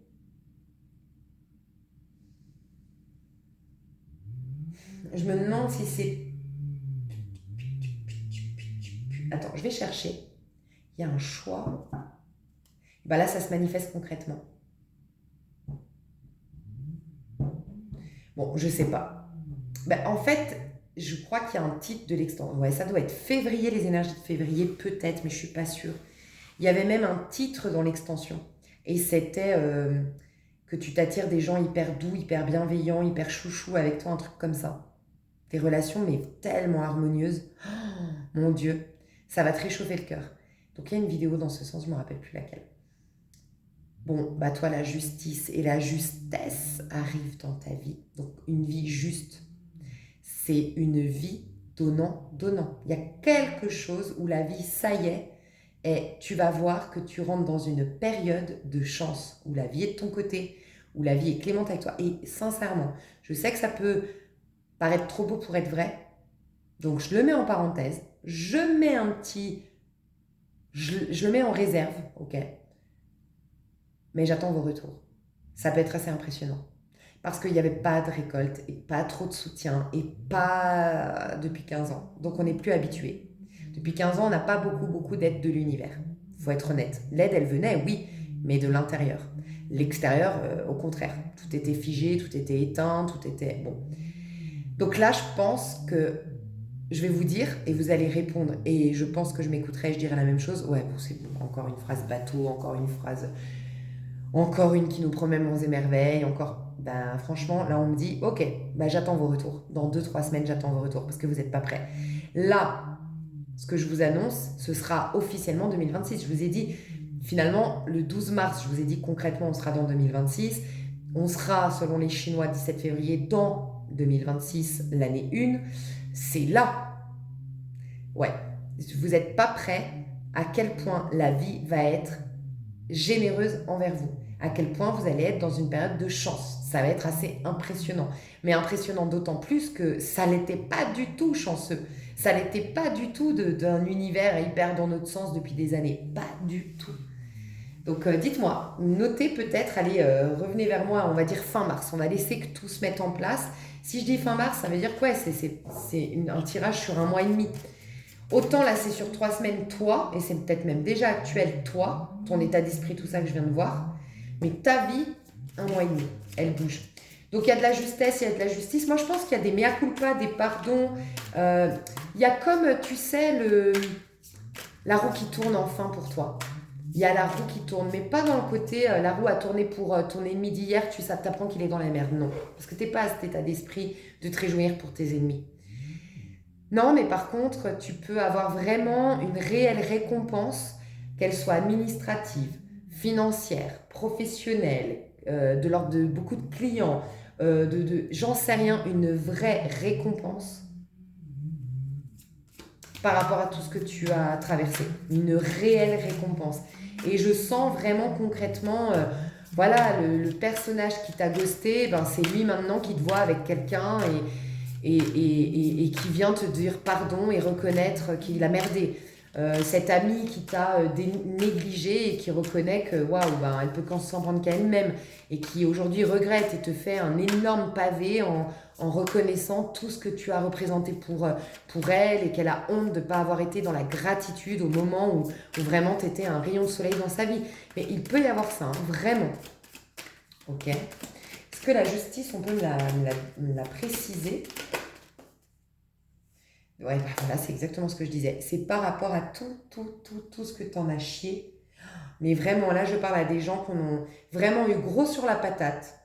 Je me demande si c'est... Attends, je vais chercher. Il y a un choix. Bah là, ça se manifeste concrètement. Bon, je sais pas. Ben, en fait, je crois qu'il y a un titre de l'extension. Ouais, ça doit être février, les énergies de février, peut-être, mais je suis pas sûre. Il y avait même un titre dans l'extension. Et c'était que tu t'attires des gens hyper doux, hyper bienveillants, hyper chouchous avec toi, un truc comme ça. Des relations, mais tellement harmonieuses. Oh, mon Dieu, ça va te réchauffer le cœur. Donc il y a une vidéo dans ce sens, je ne me rappelle plus laquelle. Bon, bah toi, la justice et la justesse arrivent dans ta vie. Donc une vie juste, c'est une vie donnant. Il y a quelque chose où la vie, ça y est, et tu vas voir que tu rentres dans une période de chance, où la vie est de ton côté, où la vie est clémente avec toi. Et sincèrement, je sais que ça peut paraître trop beau pour être vrai, donc je le mets en parenthèse, je mets un petit... Je le mets en réserve, ok? Mais j'attends vos retours. Ça peut être assez impressionnant. Parce qu'il n'y avait pas de récolte et pas trop de soutien et pas depuis 15 ans. Donc on n'est plus habitué. Depuis 15 ans, on n'a pas beaucoup d'aide de l'univers. Il faut être honnête. L'aide, elle venait, oui, mais de l'intérieur. L'extérieur, au contraire. Tout était figé, tout était éteint, tout était... Bon. Donc là, je pense que je vais vous dire et vous allez répondre. Et je pense que je m'écouterai, je dirai la même chose. Ouais, bon, c'est bon. Encore une phrase bateau, encore une phrase... Encore une qui nous promet monts et merveilles, encore... Ben, franchement, là, on me dit, ok, ben, j'attends vos retours. Dans 2-3 semaines, j'attends vos retours parce que vous n'êtes pas prêts. Là, ce que je vous annonce, ce sera officiellement 2026. Je vous ai dit, finalement, le 12 mars, je vous ai dit concrètement, on sera dans 2026. On sera, selon les Chinois, 17 février dans 2026, l'année 1. C'est là. Ouais. Vous n'êtes pas prêts à quel point la vie va être généreuse envers vous. À quel point vous allez être dans une période de chance. Ça va être assez impressionnant. Mais impressionnant d'autant plus que ça n'était pas du tout chanceux. Ça n'était pas du tout d'un univers hyper dans notre sens depuis des années. Pas du tout. Donc dites-moi, notez peut-être, allez, revenez vers moi, on va dire fin mars. On va laisser que tout se mette en place. Si je dis fin mars, ça veut dire quoi? C'est un tirage sur un mois et demi. Autant là, c'est sur 3 semaines, toi, et c'est peut-être même déjà actuel, toi, ton état d'esprit, tout ça que je viens de voir. Mais ta vie, un mois et demi, elle bouge. Donc il y a de la justesse, il y a de la justice. Moi, je pense qu'il y a des mea culpa, des pardons. Il y a comme, tu sais, la roue qui tourne enfin pour toi. Il y a la roue qui tourne, mais pas dans le côté la roue a tourné pour ton ennemi d'hier, tu t'apprends qu'il est dans la merde. Non, parce que tu n'es pas à cet état d'esprit de te réjouir pour tes ennemis. Non, mais par contre, tu peux avoir vraiment une réelle récompense, qu'elle soit administrative, financière, professionnelle, de l'ordre de beaucoup de clients, j'en sais rien, une vraie récompense par rapport à tout ce que tu as traversé. Une réelle récompense. Et je sens vraiment concrètement, voilà, le personnage qui t'a ghosté, ben, c'est lui maintenant qui te voit avec quelqu'un et qui vient te dire pardon et reconnaître qu'il a merdé. Cet ami qui t'a négligé et qui reconnaît que waouh, ben, elle peut qu'en s'en prendre qu'à elle-même et qui aujourd'hui regrette et te fait un énorme pavé en reconnaissant tout ce que tu as représenté pour elle et qu'elle a honte de ne pas avoir été dans la gratitude au moment où vraiment tu étais un rayon de soleil dans sa vie. Mais il peut y avoir ça, hein, vraiment. Ok. Est-ce que la justice, on peut me la préciser? Ouais, bah voilà, c'est exactement ce que je disais. C'est par rapport à tout ce que tu en as chié. Mais vraiment, là, je parle à des gens qui ont vraiment eu gros sur la patate,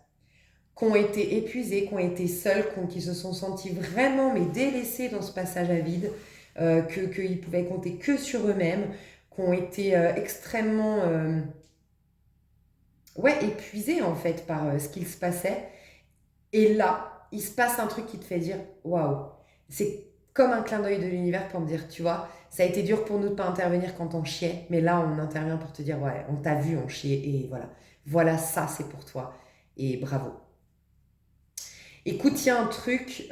qui ont été épuisés, qui ont été seuls, qui se sont sentis vraiment mais délaissés dans ce passage à vide, qu'ils pouvaient compter que sur eux-mêmes, qui ont été extrêmement ouais, épuisés en fait par ce qu'il se passait. Et là, il se passe un truc qui te fait dire waouh, c'est comme un clin d'œil de l'univers pour me dire, tu vois, ça a été dur pour nous de ne pas intervenir quand on chiait, mais là, on intervient pour te dire, ouais, on t'a vu, on chiait, et voilà. Voilà, ça, c'est pour toi. Et bravo. Écoute, il y a un truc,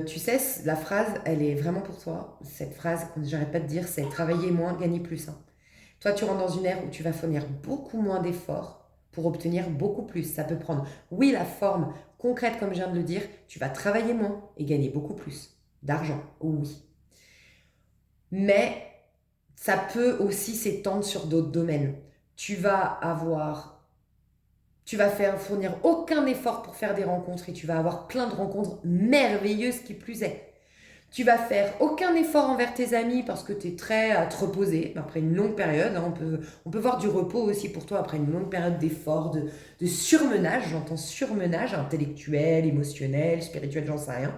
tu sais, la phrase, elle est vraiment pour toi. Cette phrase que j'arrête pas de dire, c'est travailler moins, gagner plus, hein. Toi, tu rentres dans une ère où tu vas fournir beaucoup moins d'efforts pour obtenir beaucoup plus. Ça peut prendre, oui, la forme concrète, comme je viens de le dire, tu vas travailler moins et gagner beaucoup plus d'argent, oui. Mais ça peut aussi s'étendre sur d'autres domaines. Tu vas avoir Tu vas fournir aucun effort pour faire des rencontres et tu vas avoir plein de rencontres merveilleuses qui plus est. Tu vas faire aucun effort envers tes amis parce que tu es très à te reposer après une longue période. Hein, on peut voir du repos aussi pour toi après une longue période d'effort, de surmenage. J'entends surmenage intellectuel, émotionnel, spirituel, j'en sais rien.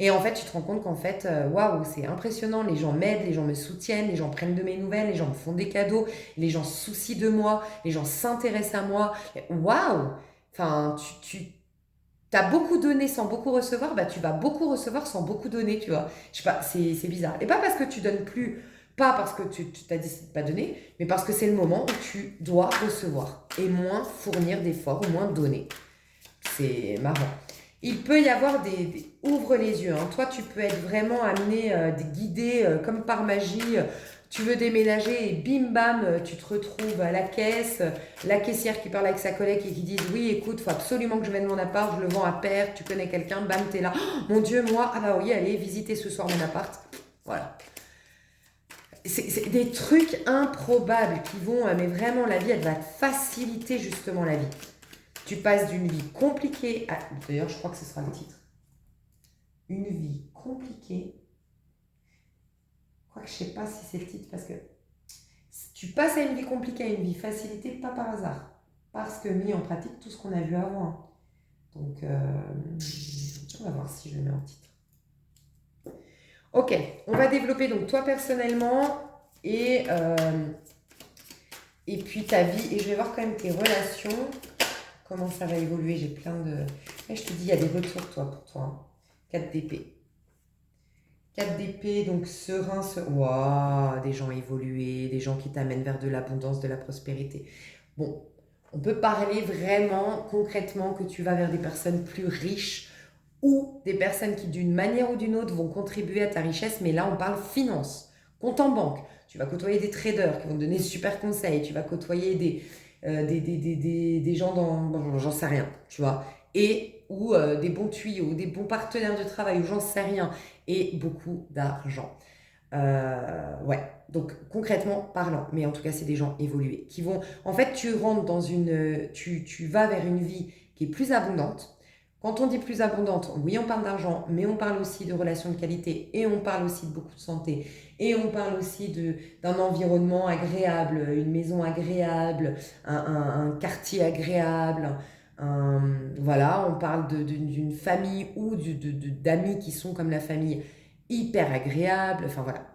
Et en fait, tu te rends compte qu'en fait, waouh, c'est impressionnant. Les gens m'aident, les gens me soutiennent, les gens prennent de mes nouvelles, les gens me font des cadeaux, les gens se soucient de moi, les gens s'intéressent à moi. Waouh! Enfin, tu as beaucoup donné sans beaucoup recevoir, bah tu vas beaucoup recevoir sans beaucoup donner, tu vois. Je sais pas, c'est bizarre. Et pas parce que tu donnes plus, pas parce que tu t'as décidé de pas donner, mais parce que c'est le moment où tu dois recevoir et moins fournir d'efforts, ou moins donner. C'est marrant. Il peut y avoir ouvre les yeux. Hein. Toi, tu peux être vraiment amené, guidé comme par magie. Tu veux déménager et bim bam, tu te retrouves à la caisse, la caissière qui parle avec sa collègue et qui dit oui, écoute, faut absolument que je vende mon appart, je le vends à perte, tu connais quelqu'un, bam, t'es là. Oh, mon Dieu, moi, ah bah oui, allez, visiter ce soir mon appart. Voilà. C'est des trucs improbables qui vont, mais vraiment, la vie, elle va te faciliter justement la vie. Tu passes d'une vie compliquée à... D'ailleurs, je crois que ce sera le titre. Une vie compliquée. Je crois que je ne sais pas si c'est le titre parce que tu passes à une vie compliquée, à une vie facilitée, pas par hasard. Parce que mis en pratique tout ce qu'on a vu avant. Donc, on va voir si je le mets en titre. Ok, on va développer donc toi personnellement et puis ta vie. Et je vais voir quand même tes relations. Comment ça va évoluer. J'ai plein de... Là, je te dis, il y a des retours, toi, pour toi. Hein. 4 d'épée. 4 d'épée, donc serein, Waouh, des gens évolués, des gens qui t'amènent vers de l'abondance, de la prospérité. Bon, on peut parler vraiment, concrètement, que tu vas vers des personnes plus riches ou des personnes qui, d'une manière ou d'une autre, vont contribuer à ta richesse. Mais là, on parle finance, compte en banque. Tu vas côtoyer des traders qui vont te donner de super conseils. Tu vas côtoyer des gens dans... j'en sais rien, tu vois. Ou des bons tuyaux, des bons partenaires de travail, ou j'en sais rien. Et beaucoup d'argent. Ouais, donc concrètement parlant, mais en tout cas, c'est des gens évolués qui vont... En fait, tu rentres dans une... Tu vas vers une vie qui est plus abondante. Quand on dit plus abondante, oui, on parle d'argent, mais on parle aussi de relations de qualité et on parle aussi de beaucoup de santé et on parle aussi d'un environnement agréable, une maison agréable, un quartier agréable. Voilà, on parle d'une famille ou d'amis qui sont comme la famille hyper agréable. Enfin voilà,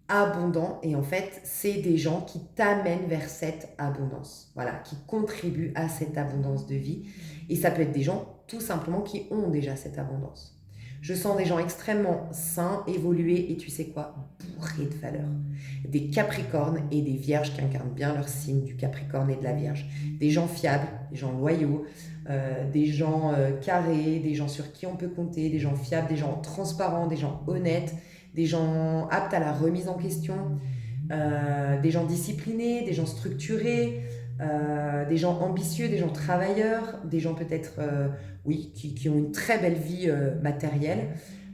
abondant. Et en fait, c'est des gens qui t'amènent vers cette abondance. Voilà, qui contribuent à cette abondance de vie. Et ça peut être des gens tout simplement qui ont déjà cette abondance. Je sens des gens extrêmement sains, évolués et tu sais quoi, bourrés de valeur. Des capricornes et des vierges qui incarnent bien leur signe du capricorne et de la vierge. Des gens fiables, des gens loyaux, des gens carrés, des gens sur qui on peut compter, des gens fiables, des gens transparents, des gens honnêtes, des gens aptes à la remise en question, des gens disciplinés, des gens structurés, des gens ambitieux, des gens travailleurs, des gens peut-être oui, qui ont une très belle vie matérielle,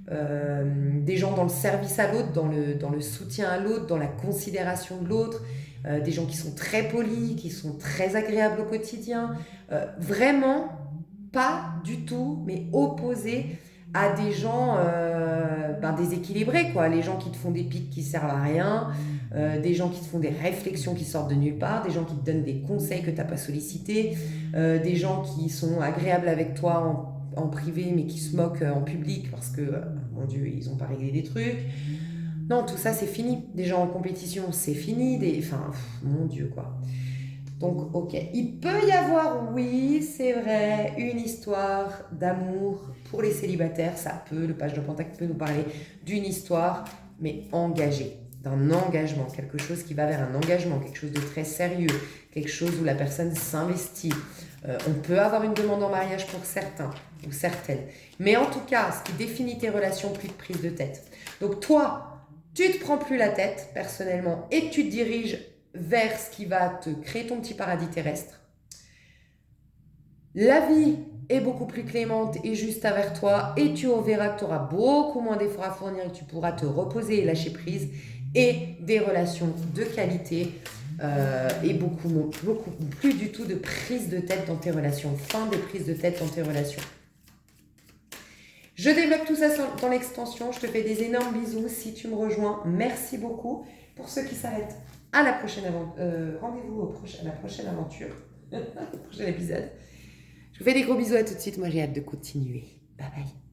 des gens dans le service à l'autre, dans le soutien à l'autre, dans la considération de l'autre, des gens qui sont très polis, qui sont très agréables au quotidien, vraiment pas du tout, mais opposés à des gens déséquilibrés, quoi. Les gens qui te font des pics qui servent à rien, des gens qui te font des réflexions qui sortent de nulle part, des gens qui te donnent des conseils que tu n'as pas sollicités, des gens qui sont agréables avec toi en privé mais qui se moquent en public parce que, mon Dieu, ils n'ont pas réglé des trucs. Non, tout ça, c'est fini. Des gens en compétition, c'est fini. Mon Dieu, quoi. Donc, ok. Il peut y avoir, oui, c'est vrai, une histoire d'amour pour les célibataires. Ça peut, le page de Pentacle peut nous parler d'une histoire, mais engagée, d'un engagement, quelque chose qui va vers un engagement, quelque chose de très sérieux, quelque chose où la personne s'investit. On peut avoir une demande en mariage pour certains ou certaines. Mais en tout cas, ce qui définit tes relations, plus de prise de tête. Donc toi, tu te prends plus la tête, personnellement, et tu te diriges vers ce qui va te créer ton petit paradis terrestre. La vie est beaucoup plus clémente et juste envers toi et tu verras que tu auras beaucoup moins d'efforts à fournir et tu pourras te reposer et lâcher prise et des relations de qualité et beaucoup plus du tout de prise de tête dans tes relations. Fin des prises de tête dans tes relations. Je développe tout ça dans l'extension. Je te fais des énormes bisous si tu me rejoins. Merci beaucoup. Pour ceux qui s'arrêtent, à la prochaine rendez-vous à la prochaine aventure, au prochain épisode. Je vous fais des gros bisous, à tout de suite. Moi, j'ai hâte de continuer. Bye bye.